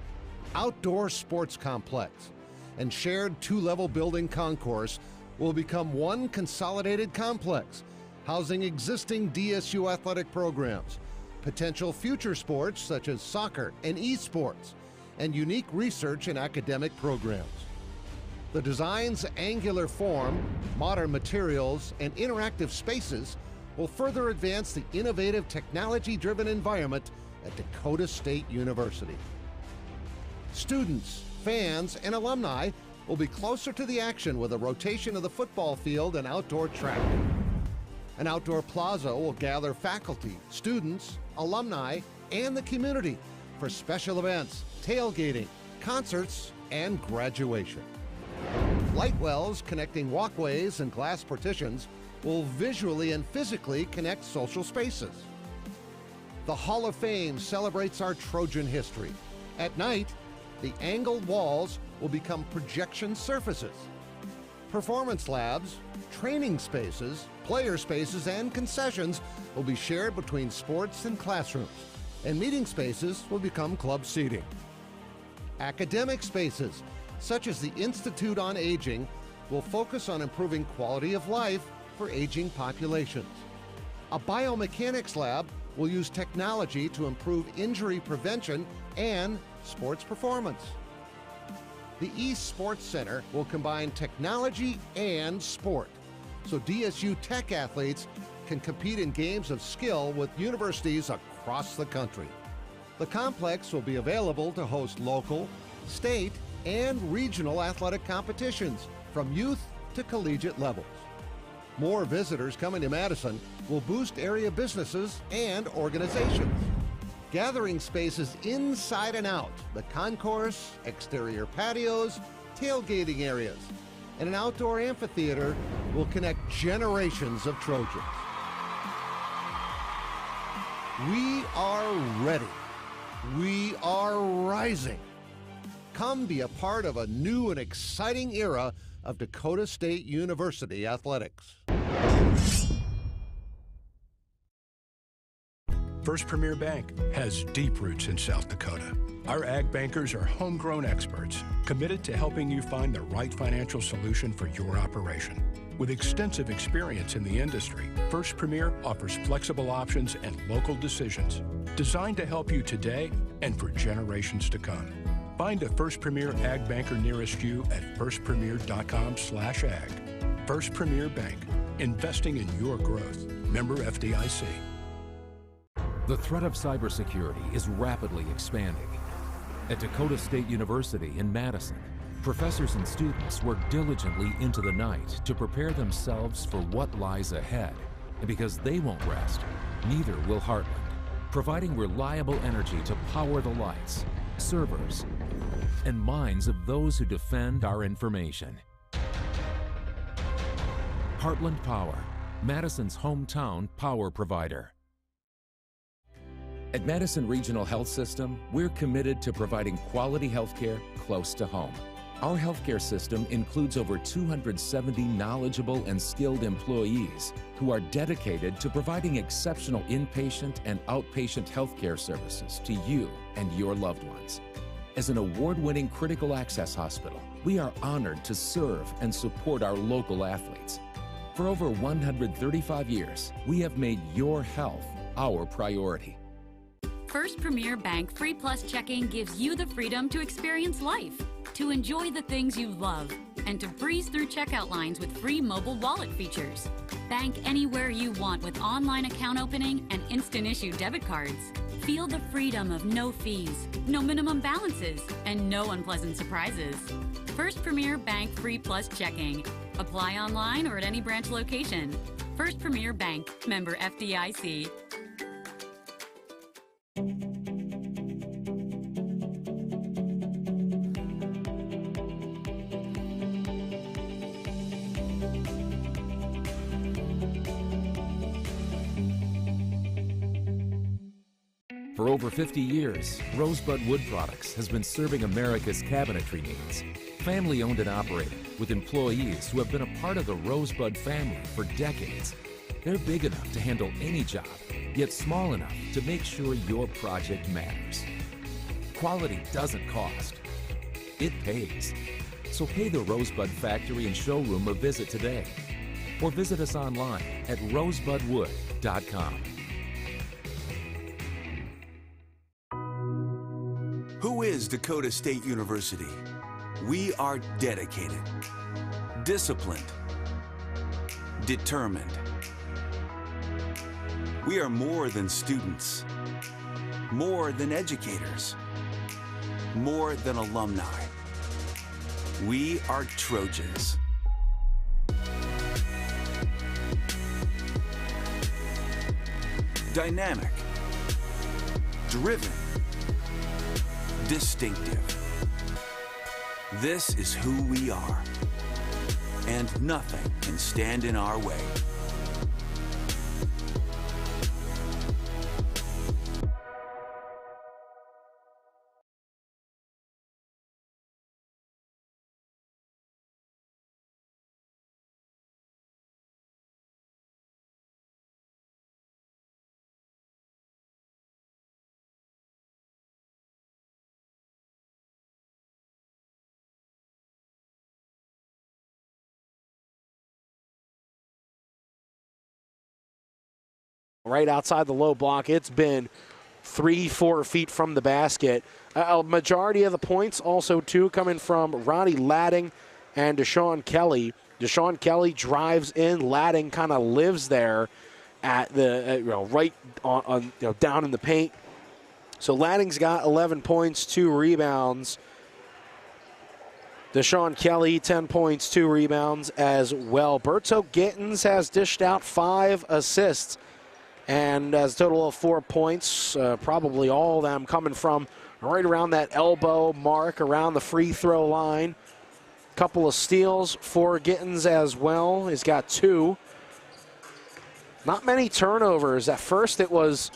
outdoor sports complex, and shared two-level building concourse will become one consolidated complex, housing existing DSU athletic programs, potential future sports such as soccer and esports, and unique research and academic programs. The design's angular form, modern materials, and interactive spaces will further advance the innovative technology-driven environment at Dakota State University. Students, fans, and alumni will be closer to the action with a rotation of the football field and outdoor track. An outdoor plaza will gather faculty, students, alumni, and the community for special events, tailgating, concerts, and graduation. Light wells connecting walkways and glass partitions will visually and physically connect social spaces. The Hall of Fame celebrates our Trojan history. At night, the angled walls will become projection surfaces. Performance labs, training spaces, player spaces, and concessions will be shared between sports and classrooms, and meeting spaces will become club seating. Academic spaces, such as the Institute on Aging, will focus on improving quality of life for aging populations. A biomechanics lab will use technology to improve injury prevention and sports performance. The East Sports Center will combine technology and sport, so DSU Tech athletes can compete in games of skill with universities across the country. The complex will be available to host local, state, and regional athletic competitions from youth to collegiate levels. More visitors coming to Madison will boost area businesses and organizations. Gathering spaces inside and out, the concourse, exterior patios, tailgating areas, and an outdoor amphitheater will connect generations of Trojans. We are ready. We are rising. Come be a part of a new and exciting era of Dakota State University athletics. First Premier Bank has deep roots in South Dakota. Our ag bankers are homegrown experts committed to helping you find the right financial solution for your operation. With extensive experience in the industry, First Premier offers flexible options and local decisions designed to help you today and for generations to come. Find a First Premier ag banker nearest you at firstpremier.com/ag. First Premier Bank, investing in your growth. Member FDIC. The threat of cybersecurity is rapidly expanding. At Dakota State University in Madison, professors and students work diligently into the night to prepare themselves for what lies ahead. And because they won't rest, neither will Heartland, providing reliable energy to power the lights, servers, and minds of those who defend our information. Heartland Power, Madison's hometown power provider. At Madison Regional Health System, we're committed to providing quality healthcare close to home. Our healthcare system includes over 270 knowledgeable and skilled employees who are dedicated to providing exceptional inpatient and outpatient healthcare services to you and your loved ones. As an award-winning critical access hospital, we are honored to serve and support our local athletes. For over 135 years, we have made your health our priority. First Premier Bank Free Plus Checking gives you the freedom to experience life, to enjoy the things you love, and to breeze through checkout lines with free mobile wallet features. Bank anywhere you want with online account opening and instant issue debit cards. Feel the freedom of no fees, no minimum balances, and no unpleasant surprises. First Premier Bank Free Plus Checking. Apply online or at any branch location. First Premier Bank, member FDIC. For over 50 years, Rosebud Wood Products has been serving America's cabinetry needs. Family owned and operated, with employees who have been a part of the Rosebud family for decades. They're big enough to handle any job, yet small enough to make sure your project matters. Quality doesn't cost. It pays. So pay the Rosebud Factory and Showroom a visit today. Or visit us online at rosebudwood.com. Who is Dakota State University? We are dedicated, disciplined, determined. We are more than students, more than educators, more than alumni. We are Trojans. Dynamic, driven, distinctive. This is who we are, and nothing can stand in our way. Right outside the low block, it's been 3-4 feet from the basket. A majority of the points also, too, coming from Ronnie Ladding and Deshaun Kelly. Deshaun Kelly drives in. Ladding kind of lives there at the right on down in the paint. So Ladding's got 11 points, 2 rebounds. Deshaun Kelly, 10 points, 2 rebounds as well. Berto Gittins has dished out 5 assists and has a total of 4 points, probably all of them coming from right around that elbow mark, around the free throw line. Couple of steals for Gittins as well. He's got 2. Not many turnovers. At first it was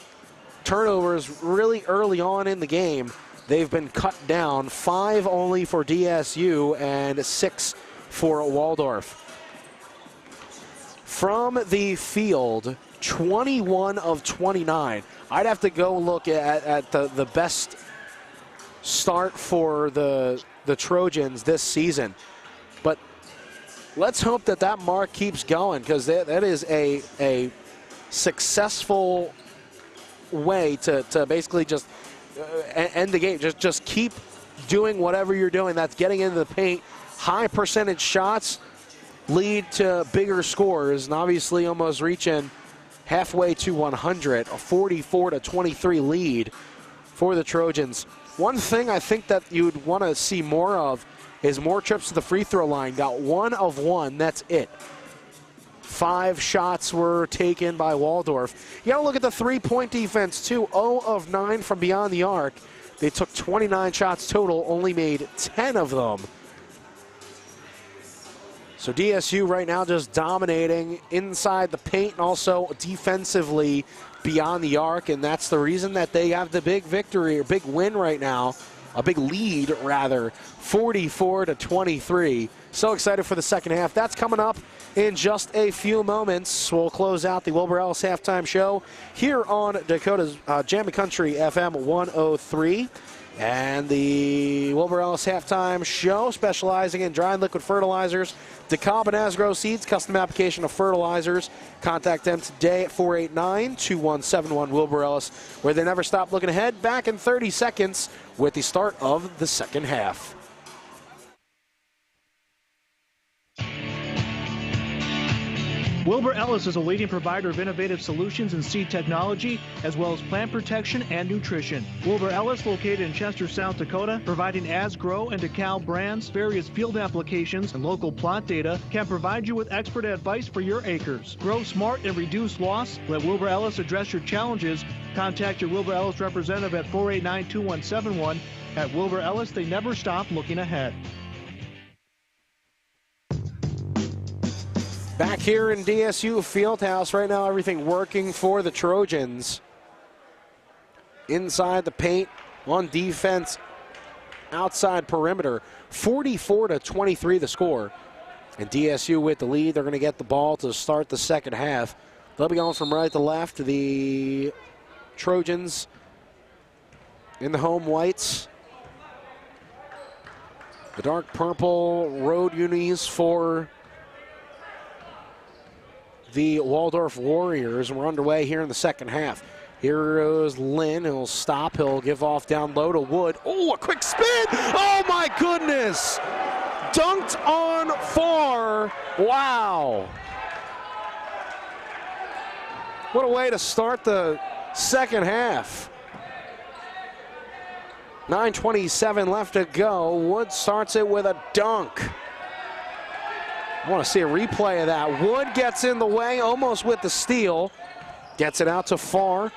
turnovers really early on in the game. They've been cut down. 5 only for DSU and 6 for Waldorf. From the field, 21 of 29. I'd have to go look at the best start for the Trojans this season. But let's hope that mark keeps going, because that is a successful way to basically just end the game. Just keep doing whatever you're doing. That's getting into the paint. High percentage shots lead to bigger scores, and obviously almost reaching halfway to 100, a 44-23 lead for the Trojans. One thing I think that you'd want to see more of is more trips to the free throw line. Got 1 of 1, that's it. 5 shots were taken by Waldorf. You got to look at the three-point defense, too. 0 of 9 from beyond the arc. They took 29 shots total, only made 10 of them. So DSU right now just dominating inside the paint and also defensively beyond the arc, and that's the reason that they have the big victory, or big win right now, a big lead rather, 44-23. So excited for the second half. That's coming up in just a few moments. We'll close out the Wilbur Ellis halftime show here on Dakota's Jammin' Country FM 103. And the Wilbur Ellis halftime show, specializing in dry and liquid fertilizers, DeKalb and Asgrow Seeds, custom application of fertilizers. Contact them today at 489-2171 Wilbur Ellis, where they never stop looking ahead. Back in 30 seconds with the start of the second half. Wilbur Ellis is a leading provider of innovative solutions in seed technology, as well as plant protection and nutrition. Wilbur Ellis, located in Chester, South Dakota, providing Asgrow and DeKalb brands, various field applications, and local plot data, can provide you with expert advice for your acres. Grow smart and reduce loss. Let Wilbur Ellis address your challenges. Contact your Wilbur Ellis representative at 489-2171. At Wilbur Ellis, they never stop looking ahead. Back here in DSU Fieldhouse right now, everything working for the Trojans. inside the paint, on defense, outside perimeter. 44-23 the score. And DSU with the lead. They're going to get the ball to start the second half. They'll be going from right to left. The Trojans in the home whites. The dark purple road unis for the Waldorf Warriors. And we're underway here in the second half. Here goes Lynn. He'll stop. He'll give off down low to Wood. Oh, a quick spin. Oh, my goodness. Dunked on Farr. Wow. What a way to start the second half. 9:27 left to go. Wood starts it with a dunk. I want to see a replay of that. Wood gets in the way, almost with the steal. Gets it out to Farr.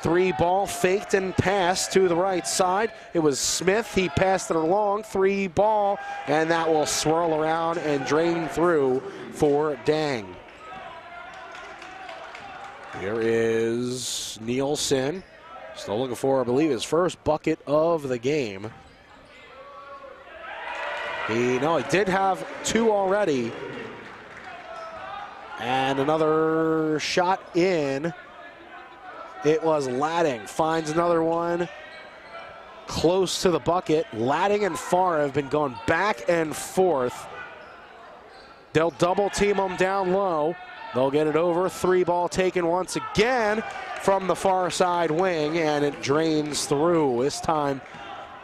3-ball faked and passed to the right side. It was Smith. He passed it along. 3-ball, and that will swirl around and drain through for Dang. Here is Nielsen. Still looking for, I believe, his first bucket of the game. He did have 2 already. And another shot in. It was Latting. Finds another one close to the bucket. Latting and Farr have been going back and forth. They'll double team them down low. They'll get it over. 3-ball taken once again from the far side wing, and it drains through. This time,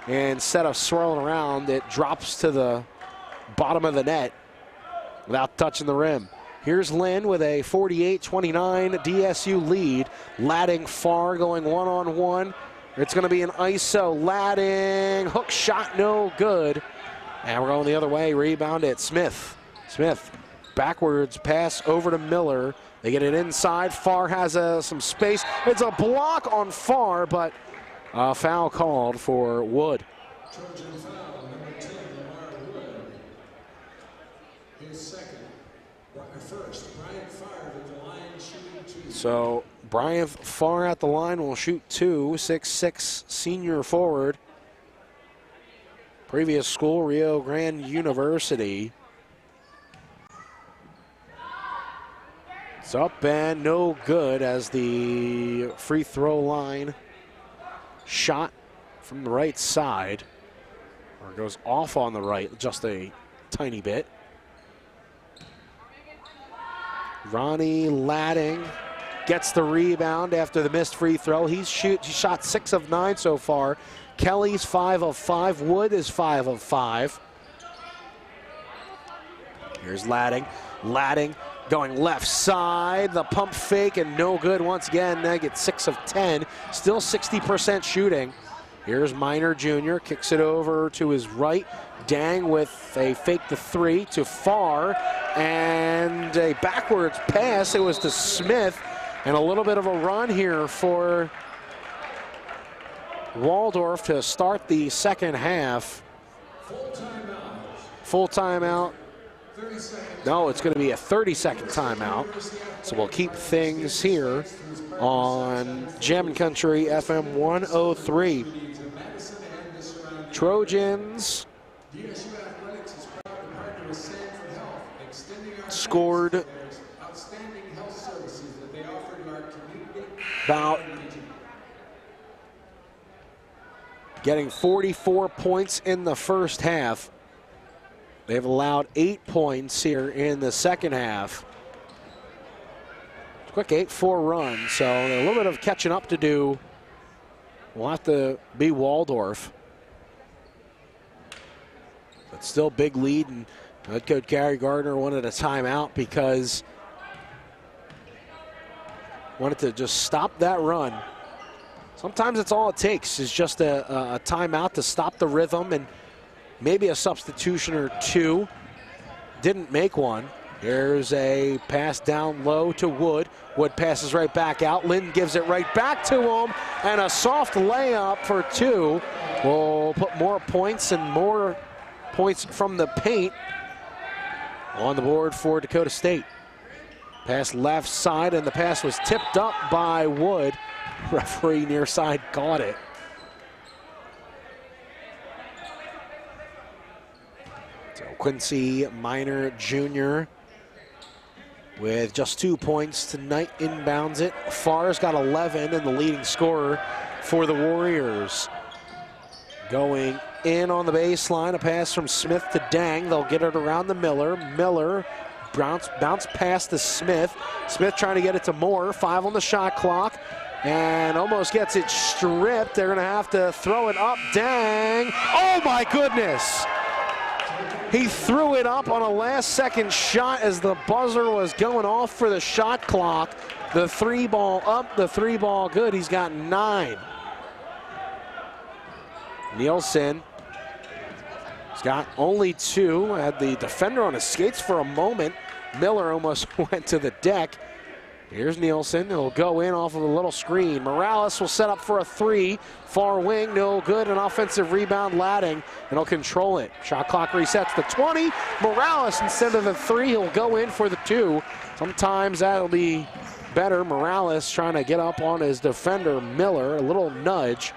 instead of swirling around, it drops to the bottom of the net without touching the rim. Here's Lynn with a 48-29 DSU lead. Latting, Farr going one-on-one. It's going to be an ISO. Latting, hook shot, no good. And we're going the other way. Rebound at Smith. Smith, backwards pass over to Miller. They get it inside. Farr has some space. It's a block on Farr, but a foul called for Wood. So Brian Farr at the line will shoot 2, 6'6" senior forward. Previous school, Rio Grande University. It's up and no good as the free throw line shot from the right side. Or goes off on the right just a tiny bit. Ronnie Latting gets the rebound after the missed free throw. He shot 6 of 9 so far. Kelly's 5 of 5. Wood is 5 of 5. Here's Latting. Latting going left side. The pump fake and no good once again. They get 6 of 10. Still 60% shooting. Here's Minor Jr. Kicks it over to his right. Dang with a fake to 3 to Farr. And a backwards pass. It was to Smith. And a little bit of a run here for Waldorf to start the second half. Full timeout. No, it's going to be a 30-second timeout. So we'll keep things here on Jammin' Country FM 103. Trojans scored about getting 44 points in the first half. They've allowed 8 points here in the second half. Quick 8-4 run, so a little bit of catching up to do. Will have to be Waldorf. But still big lead, and head coach Gary Gardner wanted a timeout because wanted to just stop that run. Sometimes it's all it takes is just a timeout to stop the rhythm and maybe a substitution or two. Didn't make one. Here's a pass down low to Wood. Wood passes right back out. Lynn gives it right back to him. And a soft layup for 2 will put more points and more points from the paint on the board for Dakota State. Pass left side, and the pass was tipped up by Wood. Referee near side caught it. So Quincy Minor Jr. with just 2 points tonight, inbounds it. Farr's got 11 and the leading scorer for the Warriors. Going in on the baseline, a pass from Smith to Dang. They'll get it around the Miller. Miller bounce pass to Smith. Smith trying to get it to Moore. 5 on the shot clock and almost gets it stripped. They're gonna have to throw it up. Dang, oh my goodness. He threw it up on a last-second shot as the buzzer was going off for the shot clock. The 3 ball up, the 3 ball good. He's got 9. Nielsen has got only 2. Had the defender on his skates for a moment. Miller almost went to the deck. Here's Nielsen. He'll go in off of a little screen. Morales will set up for a 3. Far wing, no good. An offensive rebound, Ladding, and he'll control it. Shot clock resets to 20. Morales, instead of the 3, he'll go in for the 2. Sometimes that'll be better. Morales trying to get up on his defender, Miller. A little nudge.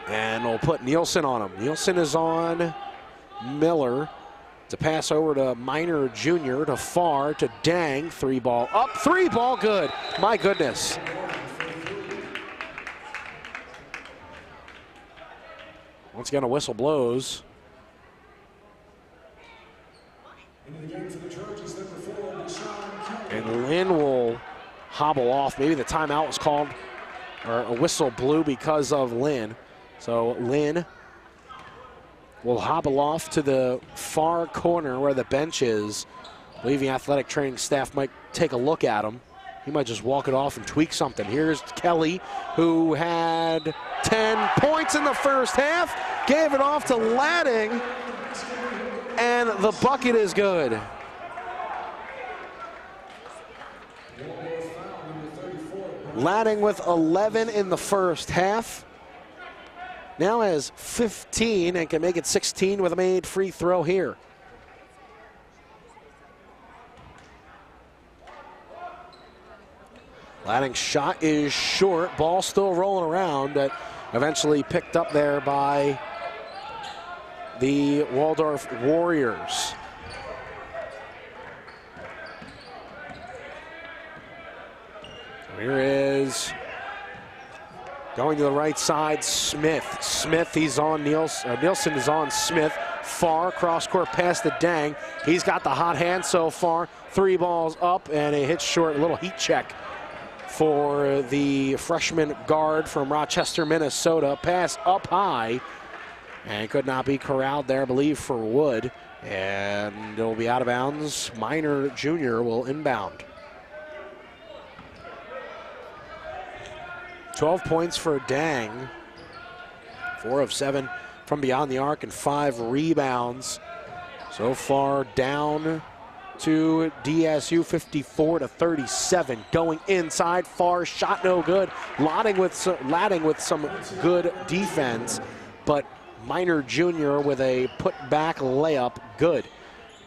And we'll put Nielsen on him. Nielsen is on Miller. To pass over to Minor Jr. to Farr to Dang. 3 ball up, 3 ball good. My goodness. Once again, a whistle blows. And Lynn will hobble off. Maybe the timeout was called, or a whistle blew because of Lynn. So Lynn will hobble off to the far corner where the bench is. I believe the athletic training staff might take a look at him. He might just walk it off and tweak something. Here's Kelly, who had 10 points in the first half, gave it off to Ladding, and the bucket is good. Ladding with 11 in the first half. Now has 15 and can make it 16 with a made free throw here. Ladding's shot is short. Ball still rolling around, but eventually picked up there by the Waldorf Warriors. Here is going to the right side, Smith. Smith, he's on Nielsen. Nielsen is on Smith. Far cross-court pass to Dang. He's got the hot hand so far. 3 balls up, and it hits short. A little heat check for the freshman guard from Rochester, Minnesota. Pass up high, and could not be corralled there, I believe, for Wood. And it'll be out of bounds. Minor Jr. will inbound. 12 points for Dang. 4 of 7 from beyond the arc and 5 rebounds. So far down to DSU 54-37. Going inside, Far shot no good. Ladding with some good defense, but Minor Jr. with a put-back layup, good.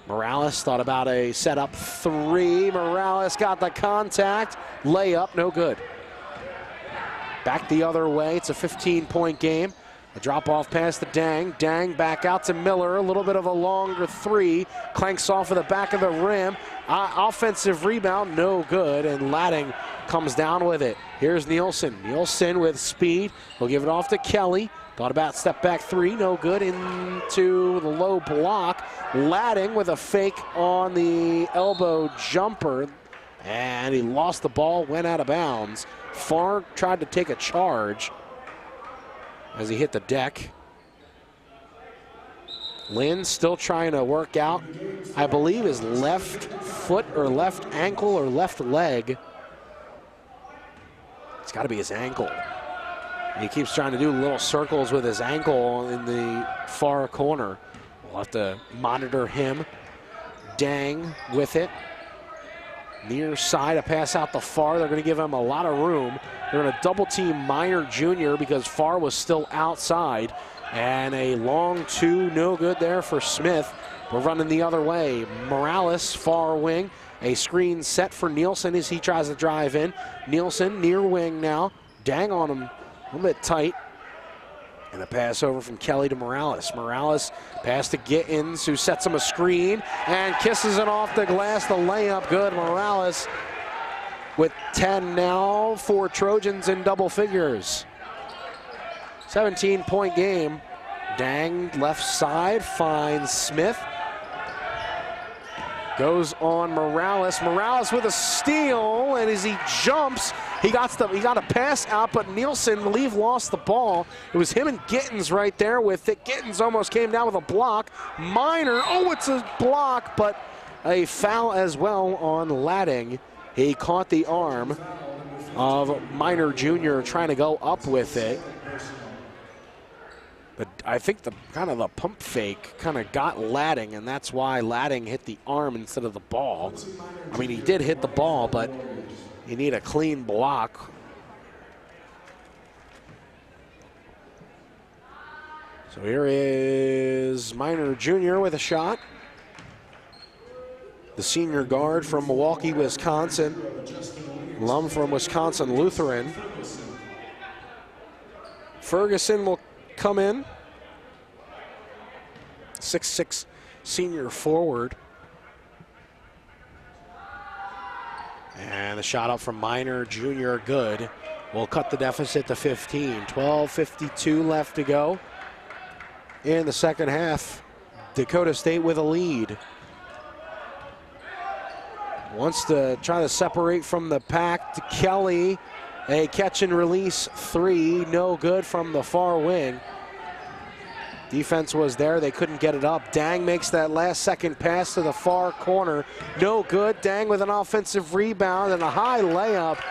Morales thought about a setup 3. Morales got the contact. Layup, no good. Back the other way. It's a 15-point game. A drop-off pass to Dang. Dang back out to Miller. A little bit of a longer 3. Clanks off of the back of the rim. Offensive rebound, no good. And Ladding comes down with it. Here's Nielsen. Nielsen with speed. He'll give it off to Kelly. Thought about step back 3, no good. Into the low block. Ladding with a fake on the elbow jumper. And he lost the ball, went out of bounds. Farr tried to take a charge as he hit the deck. Lynn still trying to work out, I believe, his left foot or left ankle or left leg. It's got to be his ankle. And he keeps trying to do little circles with his ankle in the far corner. We'll have to monitor him. Dang with it. Near side, a pass out the Far. They're going to give him a lot of room. They're going to double team Minor Jr. because Far was still outside. And a long 2, no good there for Smith. We're running the other way. Morales, far wing. A screen set for Nielsen as he tries to drive in. Nielsen, near wing now. Dang on him a little bit tight. And a pass over from Kelly to Morales. Morales pass to Gittins, who sets him a screen and kisses it off the glass. The layup good. Morales with 10 now for Trojans in double figures. 17-point game. Dang left side finds Smith. Goes on Morales. Morales with a steal, and as he jumps, he got a pass out, but Nielsen, lost the ball. It was him and Gittins right there with it. Gittins almost came down with a block. Minor, it's a block, but a foul as well on Ladding. He caught the arm of Minor Jr. trying to go up with it. But I think the pump fake kind of got Ladding, and that's why Ladding hit the arm instead of the ball. I mean, he did hit the ball, but you need a clean block. So here is Minor Jr. with a shot. The senior guard from Milwaukee, Wisconsin. Alum from Wisconsin Lutheran. Ferguson will come in. 6'6" senior forward. And the shot up from Minor Jr. good. Will cut the deficit to 15. 12:52 left to go in the second half. Dakota State with a lead. Wants to try to separate from the pack to Kelly. A catch and release three, no good from the far wing. Defense was there, they couldn't get it up. Dang makes that last second pass to the far corner. No good, Dang with an offensive rebound and a high layup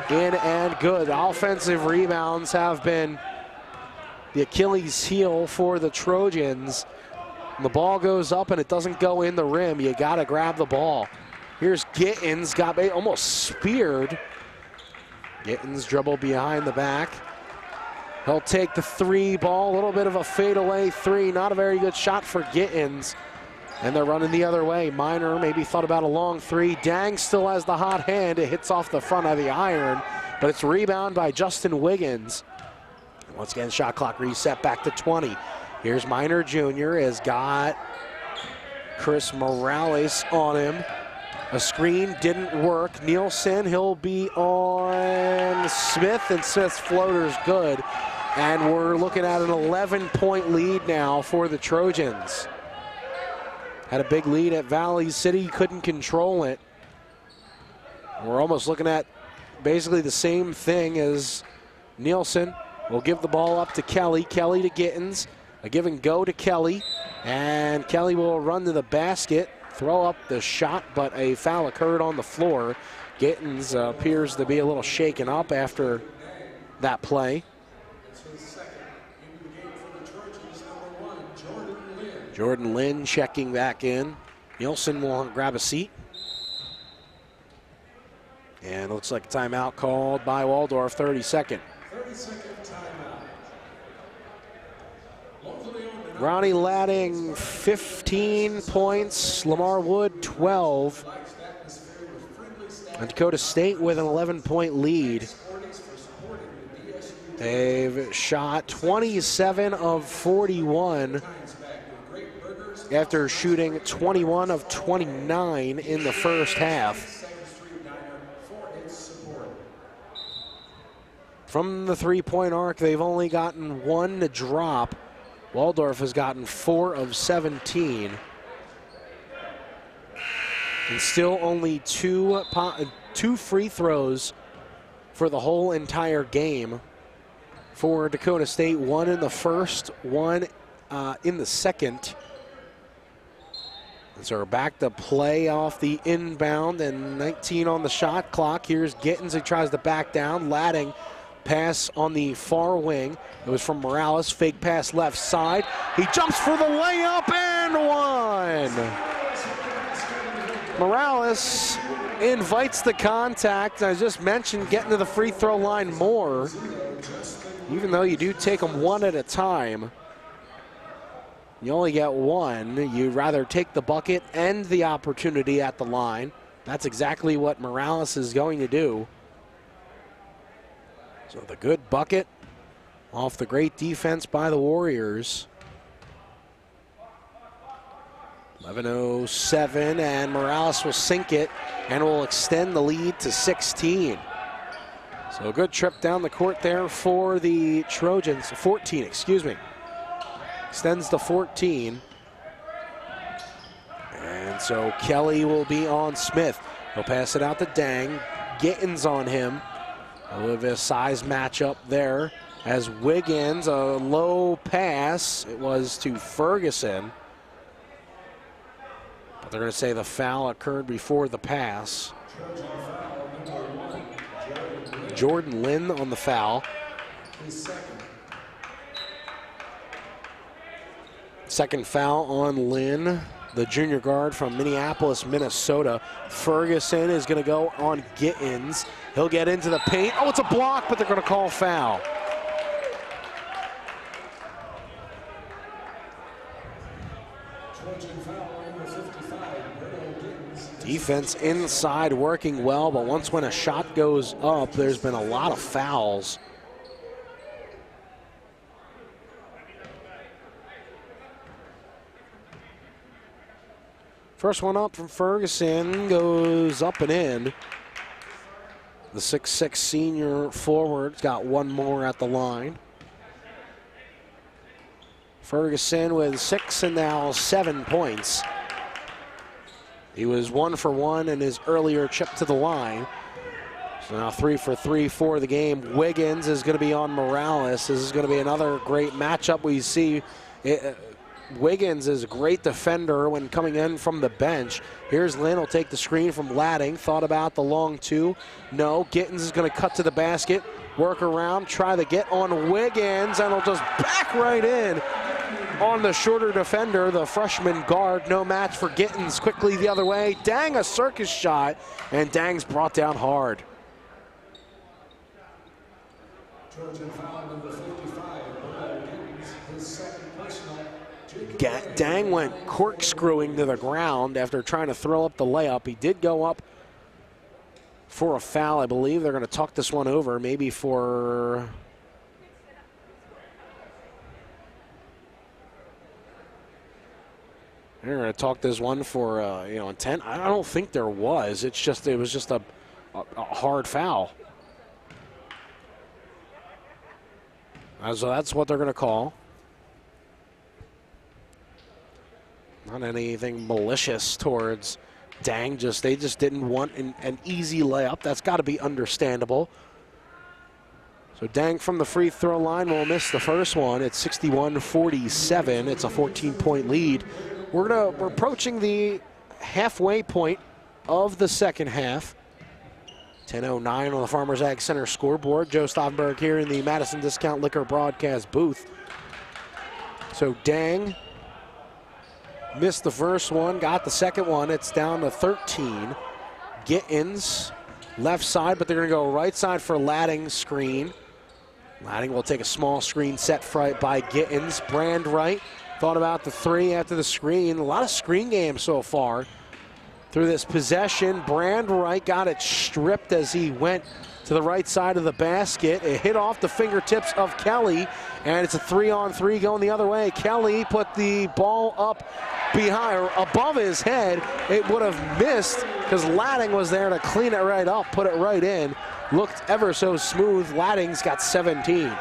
in and good. Offensive rebounds have been the Achilles heel for the Trojans. The ball goes up and it doesn't go in the rim. You gotta grab the ball. Here's Gittins, got almost speared. Gittins dribble behind the back. He'll take the three ball, a little bit of a fadeaway three. Not a very good shot for Gittins. And they're running the other way. Minor maybe thought about a long three. Dang still has the hot hand. It hits off the front of the iron, but it's rebound by Justin Wiggins. Once again, shot clock reset back to 20. Here's Minor Jr. has got Chris Morales on him. A screen didn't work. Nielsen, he'll be on Smith, and Smith's floater's good. And we're looking at an 11-point lead now for the Trojans. Had a big lead at Valley City, couldn't control it. We're almost looking at basically the same thing as Nielsen. We'll give the ball up to Kelly. Kelly to Gittins. A give and go to Kelly. And Kelly will run to the basket. Throw up the shot, but a foul occurred on the floor. Gittins appears to be a little shaken up after that play. Jordan Lynn checking back in. Nielsen will grab a seat. And it looks like a timeout called by Waldorf, 30-second. 30-second timeout. Ronnie Ladding, 15 points. Lamar Wood, 12. And Dakota State with an 11-point lead. They've shot 27 of 41 after shooting 21 of 29 in the first half. From the three-point arc, they've only gotten one to drop. Waldorf has gotten 4 of 17. And still only two free throws for the whole entire game for Dakota State. One in the first, one in the second. So we're back to play off the inbound and 19 on the shot clock. Here's Gittins who tries to back down. Ladding pass on the far wing. It was from Morales. Fake pass left side. He jumps for the layup and one. Morales invites the contact. I just mentioned getting to the free throw line more, even though you do take them one at a time. You only get one. You'd rather take the bucket and the opportunity at the line. That's exactly what Morales is going to do. So the good bucket off the great defense by the Warriors. 11:07, and Morales will sink it and will extend the lead to 16. So a good trip down the court there for the Trojans. 14, excuse me. Extends to 14. And so Kelly will be on Smith. He'll pass it out to Dang. Gittins on him. A little bit of size matchup there as Wiggins, a low pass. It was to Ferguson. But they're going to say the foul occurred before the pass. Jordan Lynn on the foul. Second foul on Lynn, the junior guard from Minneapolis, Minnesota. Ferguson is going to go on Gittins. He'll get into the paint. Oh, it's a block, but they're going to call foul. Defense inside working well, but once when a shot goes up, there's been a lot of fouls. First one up from Ferguson goes up and in. The 6'6" senior forward's got one more at the line. Ferguson with 6 and now 7 points. He was 1 for 1 in his earlier trip to the line. So now 3 for 3 for the game. Wiggins is going to be on Morales. This is going to be another great matchup. We see Wiggins is a great defender when coming in from the bench. Here's Lynn, will take the screen from Ladding. Thought about the long two. No, Gittins is going to cut to the basket, work around, try to get on Wiggins, and he'll just back right in on the shorter defender, the freshman guard. No match for Gittins. Quickly the other way. Dang, a circus shot, and Dang's brought down hard. Trojan foul number 55, his second personal. Dang went corkscrewing to the ground after trying to throw up the layup. He did go up for a foul. I believe they're going to talk this one over, maybe for... They're going to talk this one for intent. I don't think there was. It was just a hard foul. So that's what they're going to call. Not anything malicious towards Dang. They just didn't want an easy layup. That's got to be understandable. So Dang from the free throw line will miss the first one. It's 61-47. It's a 14-point lead. We're approaching the halfway point of the second half. 10:09 on the Farmers Ag Center scoreboard. Joe Stauffenberg here in the Madison Discount Liquor broadcast booth. So Dang missed the first one, got the second one. It's down to 13. Gittins left side, but they're going to go right side for Ladding's screen. Ladding will take a small screen set by Gittins. Brand right. Thought about the three after the screen. A lot of screen games so far through this possession. Brand right got it stripped as he went to the right side of the basket. It hit off the fingertips of Kelly, and it's a 3-on-3 going the other way. Kelly put the ball up behind, or above his head. It would have missed because Ladding was there to clean it right up, put it right in. Looked ever so smooth. Ladding's got 17.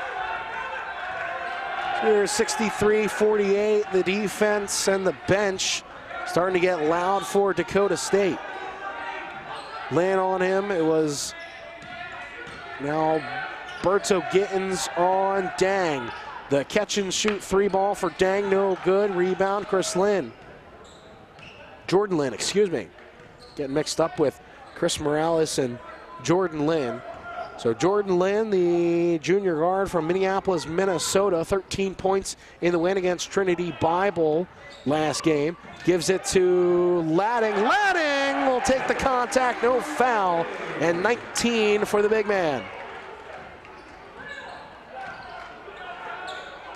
Here's 63-48. The defense and the bench starting to get loud for Dakota State. Land on him. It was now Berto Gittins on Dang. The catch and shoot three ball for Dang, no good. Rebound, Jordan Lynn, excuse me. Getting mixed up with Chris Morales and Jordan Lynn. So Jordan Lynn, the junior guard from Minneapolis, Minnesota, 13 points in the win against Trinity Bible last game. Gives it to Ladding. Ladding will take the contact, no foul, and 19 for the big man.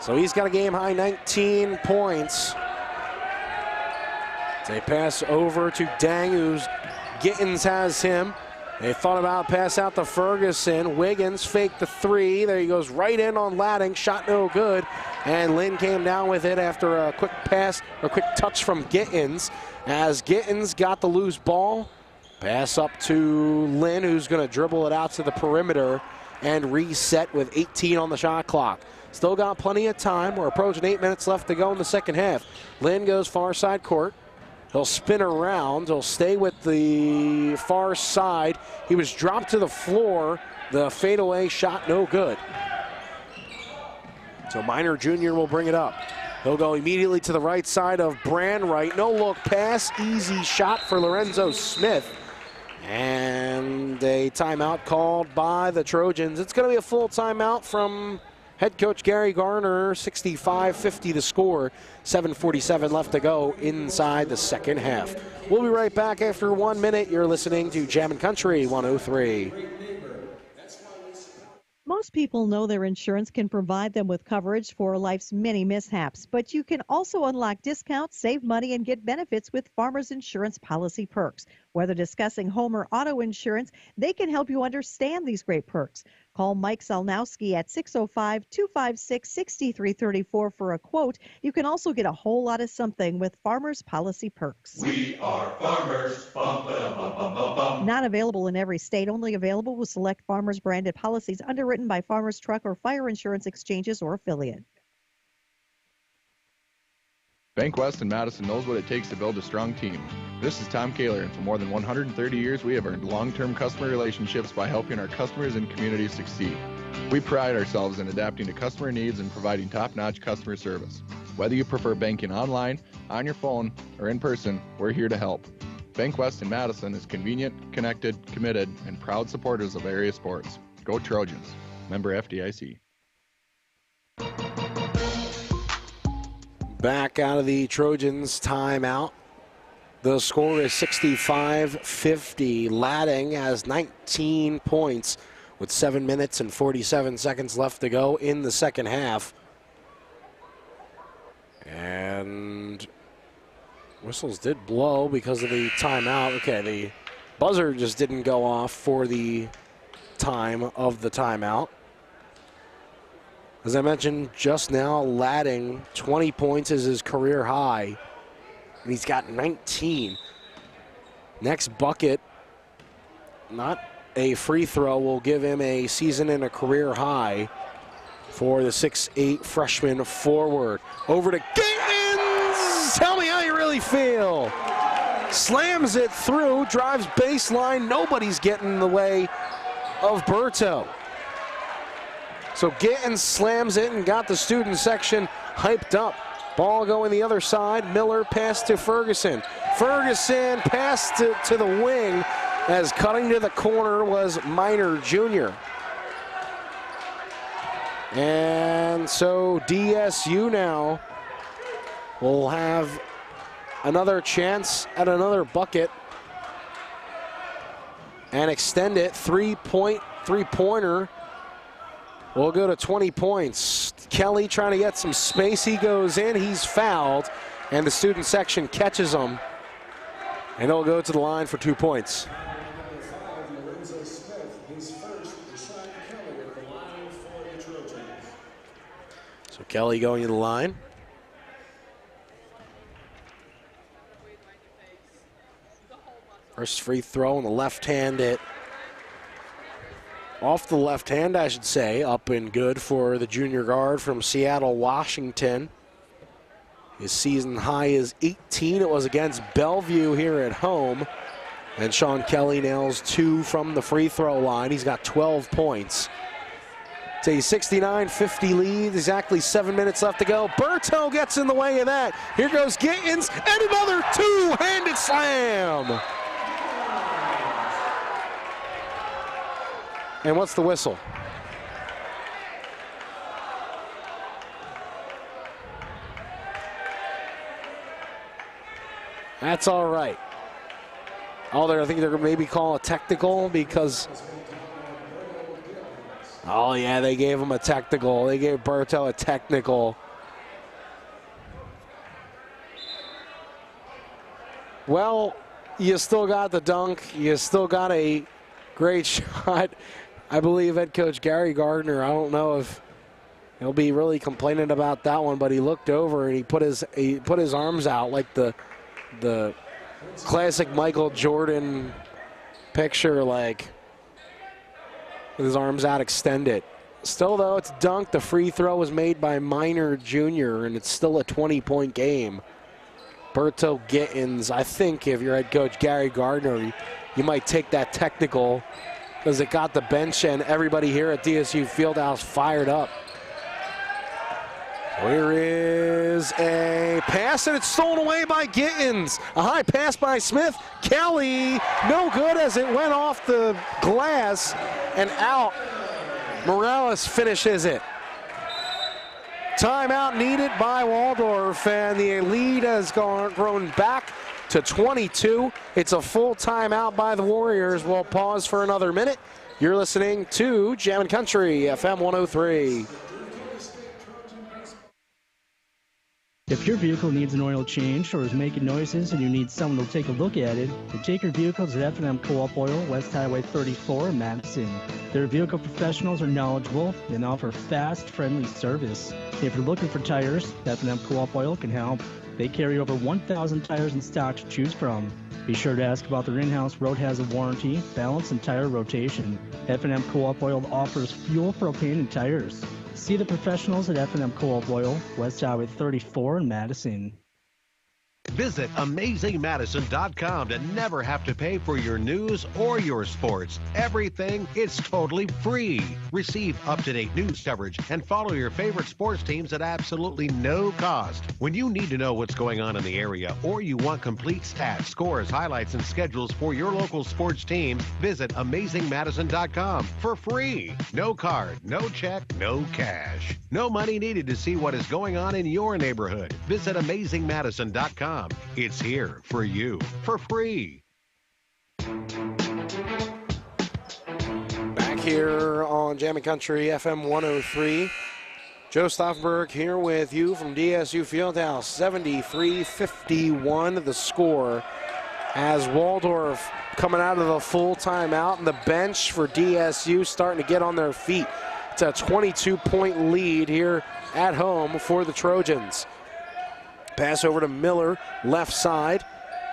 So he's got a game-high 19 points. They pass over to Dang, who's Gittins has him. They thought about pass out to Ferguson. Wiggins faked the three. There he goes right in on Ladding. Shot no good. And Lynn came down with it after a quick pass, or quick touch from Gittins. As Gittins got the loose ball. Pass up to Lynn, who's going to dribble it out to the perimeter and reset with 18 on the shot clock. Still got plenty of time. We're approaching 8 minutes left to go in the second half. Lynn goes far side court. He'll spin around. He'll stay with the far side. He was dropped to the floor. The fadeaway shot no good. So Minor Jr. will bring it up. He'll go immediately to the right side of Brandwright. No look pass. Easy shot for Lorenzo Smith. And a timeout called by the Trojans. It's going to be a full timeout from head coach Gary Garner. 65-50 to score. 7:47 left to go inside the second half. We'll be right back after 1 minute. You're listening to Jammin' Country 103. Most people know their insurance can provide them with coverage for life's many mishaps, but you can also unlock discounts, save money, and get benefits with Farmers Insurance policy perks. Whether discussing home or auto insurance, they can help you understand these great perks. Call Mike Salnowski at 605-256-6334 for a quote. You can also get a whole lot of something with Farmers policy perks. We are farmers. Bum, ba, bum, bum, bum, bum. Not available in every state, only available with select Farmers branded policies underwritten by Farmers Truck or Fire Insurance Exchanges or affiliate. Bank West in Madison knows what it takes to build a strong team. This is Tom Kaler, and for more than 130 years, we have earned long-term customer relationships by helping our customers and communities succeed. We pride ourselves in adapting to customer needs and providing top-notch customer service. Whether you prefer banking online, on your phone, or in person, we're here to help. Bank West in Madison is convenient, connected, committed, and proud supporters of area sports. Go Trojans. Member FDIC. Back out of the Trojans timeout. The score is 65-50. Ladding has 19 points with 7 minutes and 47 seconds left to go in the second half. And whistles did blow because of the timeout. Okay, the buzzer just didn't go off for the time of the timeout. As I mentioned just now, Ladding, 20 points is his career high, and he's got 19. Next bucket, not a free throw, will give him a season and a career high for the 6'8" freshman forward. Over to Gittins! Tell me how you really feel. Slams it through, drives baseline. Nobody's getting in the way of Berto. So Gittins slams it and got the student section hyped up. Ball going the other side. Miller pass to Ferguson. Ferguson pass to the wing as cutting to the corner was Minor Jr. And so DSU now will have another chance at another bucket and extend it. Three-pointer. We'll go to 20 points. Kelly trying to get some space. He goes in. He's fouled. And the student section catches him. And he'll go to the line for 2 points. Lorenzo Smith, his first, Deshaun Kelly at the line for the Trojans. So Kelly going to the line. First free throw on the left hand off the left hand, I should say, up and good for the junior guard from Seattle, Washington. His season high is 18. It was against Bellevue here at home. And Sean Kelly nails 2 from the free throw line. He's got 12 points. It's a 69-50 lead, exactly 7 minutes left to go. Berto gets in the way of that. Here goes Gittins, and another two-handed slam. And what's the whistle? That's all right. I think they're going to maybe call a technical because Oh, yeah, they gave him a technical. They gave Berto a technical. Well, you still got the dunk. You still got a great shot. I believe head coach Gary Gardner, I don't know if he'll be really complaining about that one, but he looked over and he put his arms out like the classic Michael Jordan picture, like with his arms out extended. Still, though, it's dunked. The free throw was made by Miner Jr., and it's still a 20-point game. Berto Gittins, I think if you're head coach Gary Gardner, you might take that technical because it got the bench and everybody here at DSU Fieldhouse fired up. Here is a pass, and it's stolen away by Gittins. A high pass by Smith. Kelly, no good as it went off the glass and out. Morales finishes it. Timeout needed by Waldorf, and the lead has grown back to 22. It's a full timeout by the Warriors. We'll pause for another minute. You're listening to Jammin' Country, FM 103. If your vehicle needs an oil change or is making noises and you need someone to take a look at it, then take your vehicle to F&M Co-op Oil, West Highway 34 in Madison. Their vehicle professionals are knowledgeable and offer fast, friendly service. If you're looking for tires, F&M Co-op Oil can help. They carry over 1,000 tires in stock to choose from. Be sure to ask about their in-house road hazard warranty, balance, and tire rotation. F&M Co-op Oil offers fuel, propane, and tires. See the professionals at F&M Co-op Oil, West Highway 34 in Madison. Visit AmazingMadison.com to never have to pay for your news or your sports. Everything is totally free. Receive up-to-date news coverage and follow your favorite sports teams at absolutely no cost. When you need to know what's going on in the area or you want complete stats, scores, highlights, and schedules for your local sports team, visit AmazingMadison.com for free. No card, no check, no cash. No money needed to see what is going on in your neighborhood. Visit AmazingMadison.com. It's here for you for free. Back here on Jammin' Country FM 103. Joe Stauffenberg here with you from DSU Fieldhouse. 73-51 the score as Waldorf coming out of the full timeout, and the bench for DSU starting to get on their feet. It's a 22-point lead here at home for the Trojans. Pass over to Miller, left side,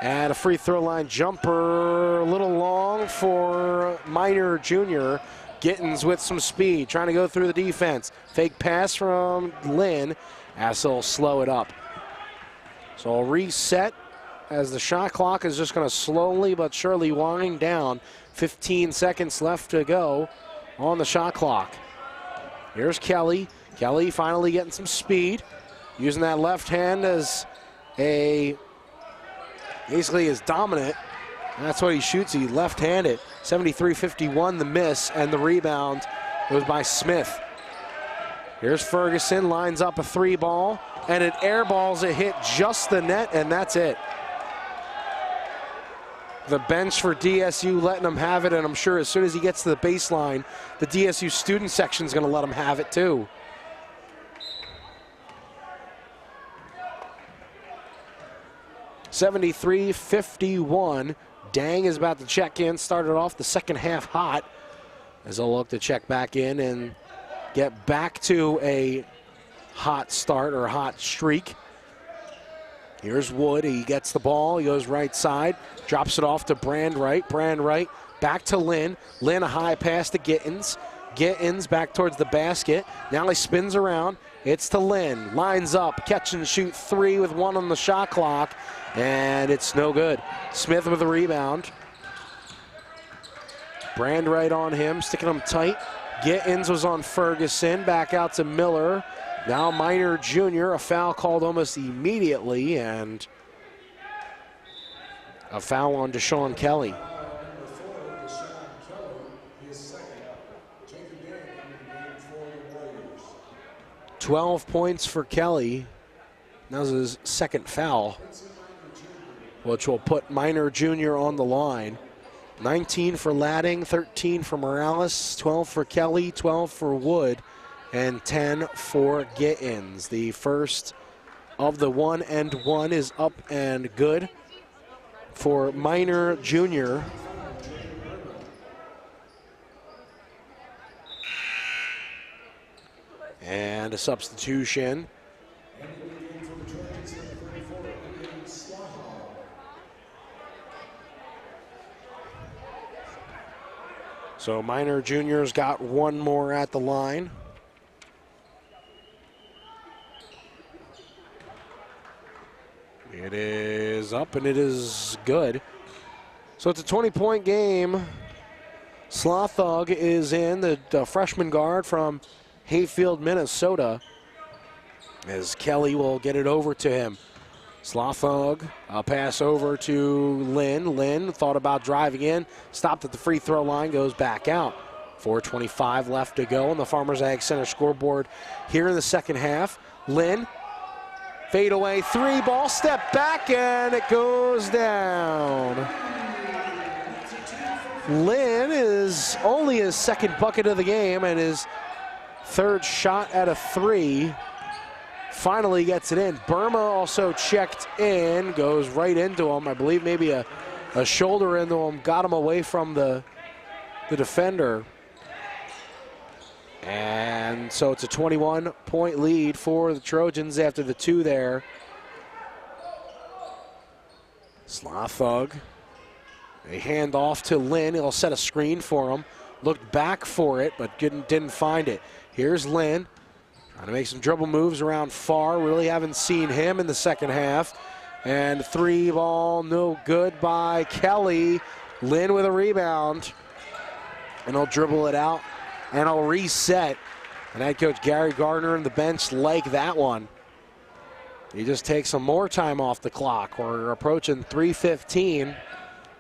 and a free throw line jumper, a little long for Miner Jr. Gittins with some speed, trying to go through the defense. Fake pass from Lynn, as he'll slow it up. So I'll reset as the shot clock is just going to slowly but surely wind down. 15 seconds left to go on the shot clock. Here's Kelly. Kelly finally getting some speed. Using that left hand as basically is dominant. And that's what he shoots. He left-handed. 73-51 the miss, and the rebound was by Smith. Here's Ferguson, lines up a three ball, and it airballs it, hit just the net, and that's it. The bench for DSU letting him have it, and I'm sure as soon as he gets to the baseline, the DSU student section is going to let him have it too. $73-51. Dang is about to check in. Started off the second half hot as they'll look to check back in and get back to a hot start or hot streak. Here's Wood. He gets the ball. He goes right side. Drops it off to Brandwright. Brandwright back to Lynn. Lynn, a high pass to Gittins. Gittins back towards the basket. Now he spins around. It's to Lynn. Lines up. Catch and shoot three with one on the shot clock. And it's no good. Smith with a rebound. Brandwright on him, sticking him tight. Gittins was on Ferguson. Back out to Miller. Now Miner Jr. A foul called almost immediately, and a foul on Deshaun Kelly. 12 points for Kelly. That was his second foul, which will put Miner Jr. on the line. 19 for Ladding, 13 for Morales, 12 for Kelly, 12 for Wood, and 10 for Gittins. The first of the 1-and-1 is up and good for Minor Jr. And a substitution. So Minor Junior's got one more at the line. It is up and it is good. So it's a 20-point game. Slothog is in, the freshman guard from Hayfield, Minnesota, as Kelly will get it over to him. Slothog, a pass over to Lynn. Lynn thought about driving in, stopped at the free throw line, goes back out. 4:25 left to go on the Farmers Ag Center scoreboard here in the second half. Lynn, fade away, three ball, step back, and it goes down. Lynn is only his second bucket of the game and his third shot at a three. Finally gets it in. Burma also checked in, goes right into him. I believe maybe a shoulder into him, got him away from the defender. And so it's a 21-point lead for the Trojans after the two there. Slothog, a handoff to Lynn. He'll set a screen for him. Looked back for it, but didn't find it. Here's Lynn. Trying to make some dribble moves around far. Really haven't seen him in the second half. And three ball, no good by Kelly. Lynn with a rebound. And he'll dribble it out. And he'll reset. And head coach Gary Gardner and the bench like that one. He just takes some more time off the clock. We're approaching 3:15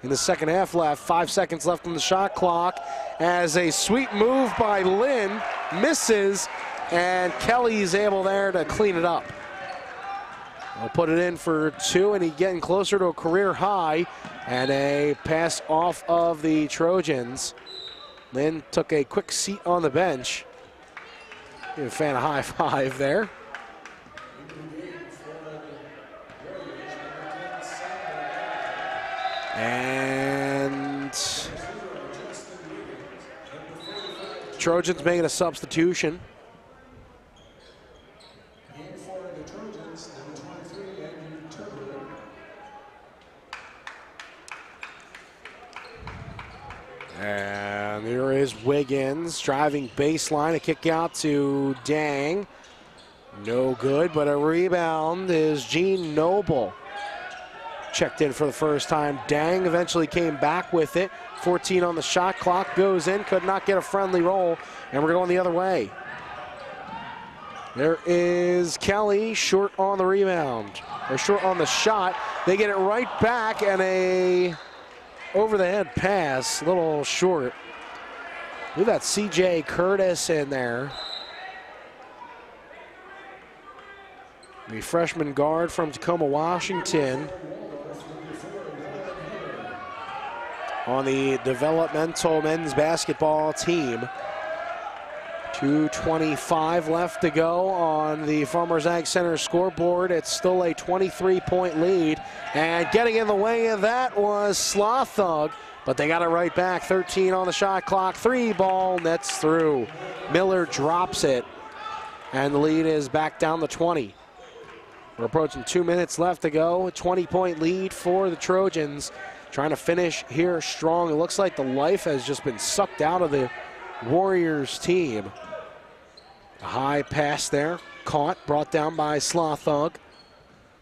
in the second half left. 5 seconds left on the shot clock. As a sweet move by Lynn misses. And Kelly's able there to clean it up. He'll put it in for two, and he's getting closer to a career high. And a pass off of the Trojans. Lynn took a quick seat on the bench. Give a fan a high five there. And Trojans making a substitution. And there is Wiggins driving baseline, a kick out to Dang. No good, but a rebound is Gene Noble. Checked in for the first time. Dang eventually came back with it. 14 on the shot clock, goes in, could not get a friendly roll, and we're going the other way. There is Kelly, short on the rebound, or short on the shot. They get it right back, and a over-the-head pass, a little short. We've got C.J. Curtis in there. The freshman guard from Tacoma, Washington. On the developmental men's basketball team. 2:25 left to go on the Farmers Ag Center scoreboard. It's still a 23-point lead. And getting in the way of that was Slothog, but they got it right back. 13 on the shot clock. Three ball nets through. Miller drops it, and the lead is back down to 20. We're approaching 2 minutes left to go. A 20-point lead for the Trojans. Trying to finish here strong. It looks like the life has just been sucked out of the Warriors team. A high pass there, caught, brought down by Slothog.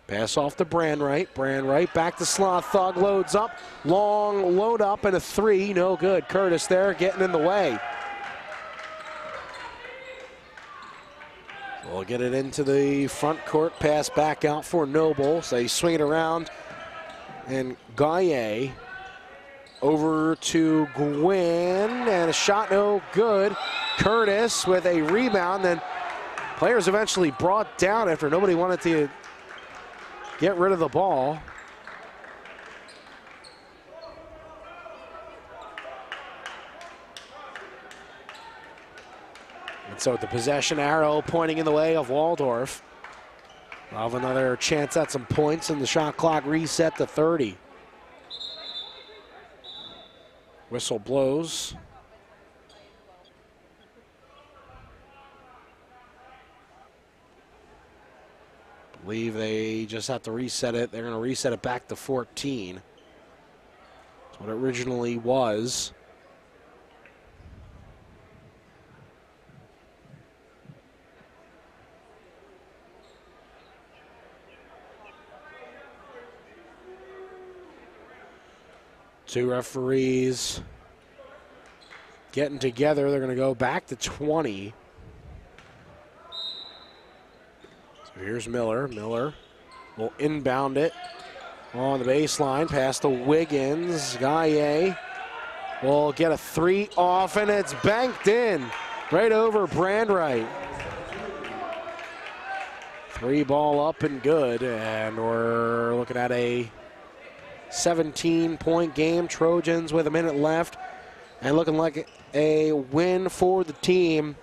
Pass off to Brandwright. Brandwright back to Slothog, loads up, long load up and a three, no good. Curtis there getting in the way. We'll get it into the front court, pass back out for Noble. So they swing it around, and Gaye over to Gwynn, and a shot no good. Curtis with a rebound, then players eventually brought down after nobody wanted to get rid of the ball. And so the possession arrow pointing in the way of Waldorf. We'll have another chance at some points, and the shot clock reset to 30. Whistle blows. Believe they just have to reset it. They're going to reset it back to 14. That's what it originally was. Two referees getting together. They're going to go back to 20. So here's Miller. Miller will inbound it on the baseline. Pass to Wiggins. Gaye will get a three off, and it's banked in right over Brandwright. Three ball up and good, and we're looking at a 17-point game. Trojans with a minute left and looking like a win for the team.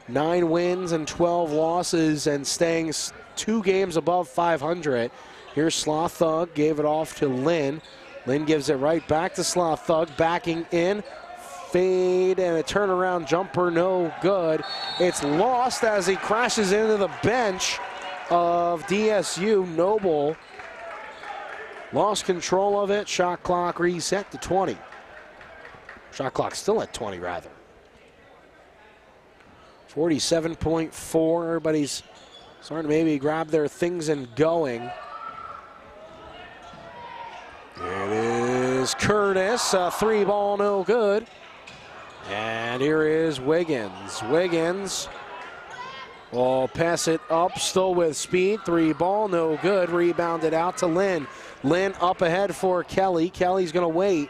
9 wins and 12 losses and staying 2 games above 500. Here's Sloth Thug, gave it off to Lynn. Lynn gives it right back to Sloth Thug, backing in. Fade and a turnaround jumper, no good. It's lost as he crashes into the bench of DSU. Noble lost control of it. Shot clock reset to 20. Shot clock still at 20, rather. 47.4. Everybody's starting to maybe grab their things and going. It is Curtis. A 3 ball, no good. And here is Wiggins. Wiggins will pass it up, still with speed. 3 ball, no good. Rebounded out to Lynn. Lynn up ahead for Kelly. Kelly's going to wait.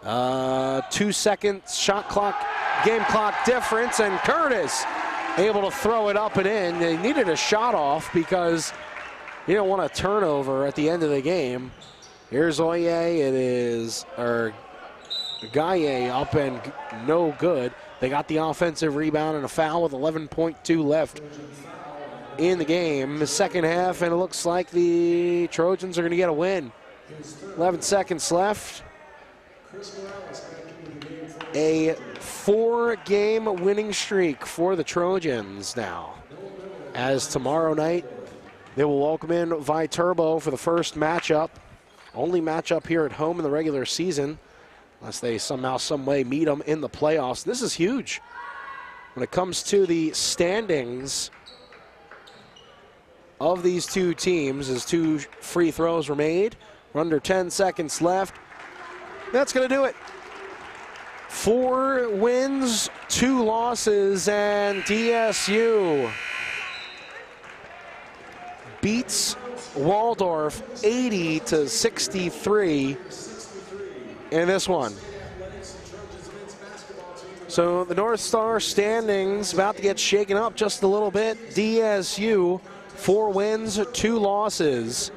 2 seconds shot clock, game clock difference, and Curtis able to throw it up and in. They needed a shot off because you don't want a turnover at the end of the game. Here's Oye. It is Gaye up and no good. They got the offensive rebound and a foul with 11.2 left in the game. The second half, and it looks like the Trojans are going to get a win. 11 seconds left. A 4-game winning streak for the Trojans now. As tomorrow night, they will welcome in Viterbo for the first matchup. Only matchup here at home in the regular season, unless they somehow, some way meet them in the playoffs. This is huge when it comes to the standings of these two teams, as 2 free throws were made. We're under 10 seconds left. That's going to do it. 4 wins, 2 losses, and DSU beats Waldorf 80-63 in this one. So the North Star standings about to get shaken up just a little bit. DSU 4 wins, 2 losses.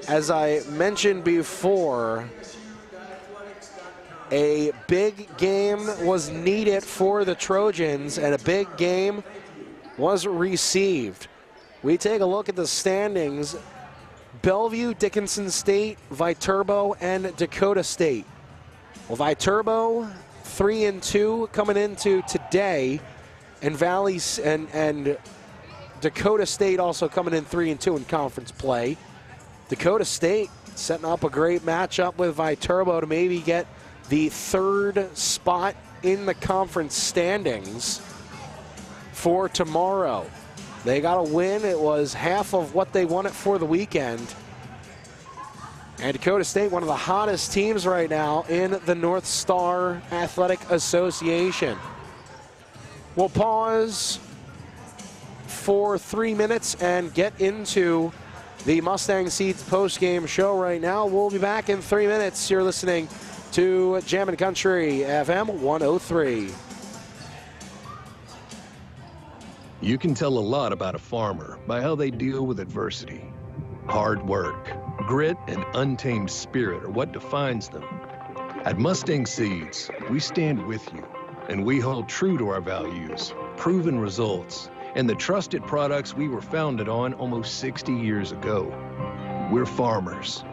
As I mentioned before, a big game was needed for the Trojans, and a big game was received. We take a look at the standings. Bellevue, Dickinson State, Viterbo, and Dakota State. Well, Viterbo 3-2 coming into today, and Valley's and Dakota State also coming in 3-2 in conference play. Dakota State setting up a great matchup with Viterbo to maybe get the 3rd spot in the conference standings for tomorrow. They got a win. It was half of what they wanted for the weekend. And Dakota State, one of the hottest teams right now in the North Star Athletic Association. We'll pause for 3 minutes and get into the Mustang Seeds post-game show right now. We'll be back in 3 minutes. You're listening to Jammin' Country FM 103. You can tell a lot about a farmer by how they deal with adversity. Hard work, grit, and untamed spirit are what defines them. At Mustang Seeds, we stand with you And we hold true to our values, proven results, and the trusted products we were founded on almost 60 years ago. We're farmers,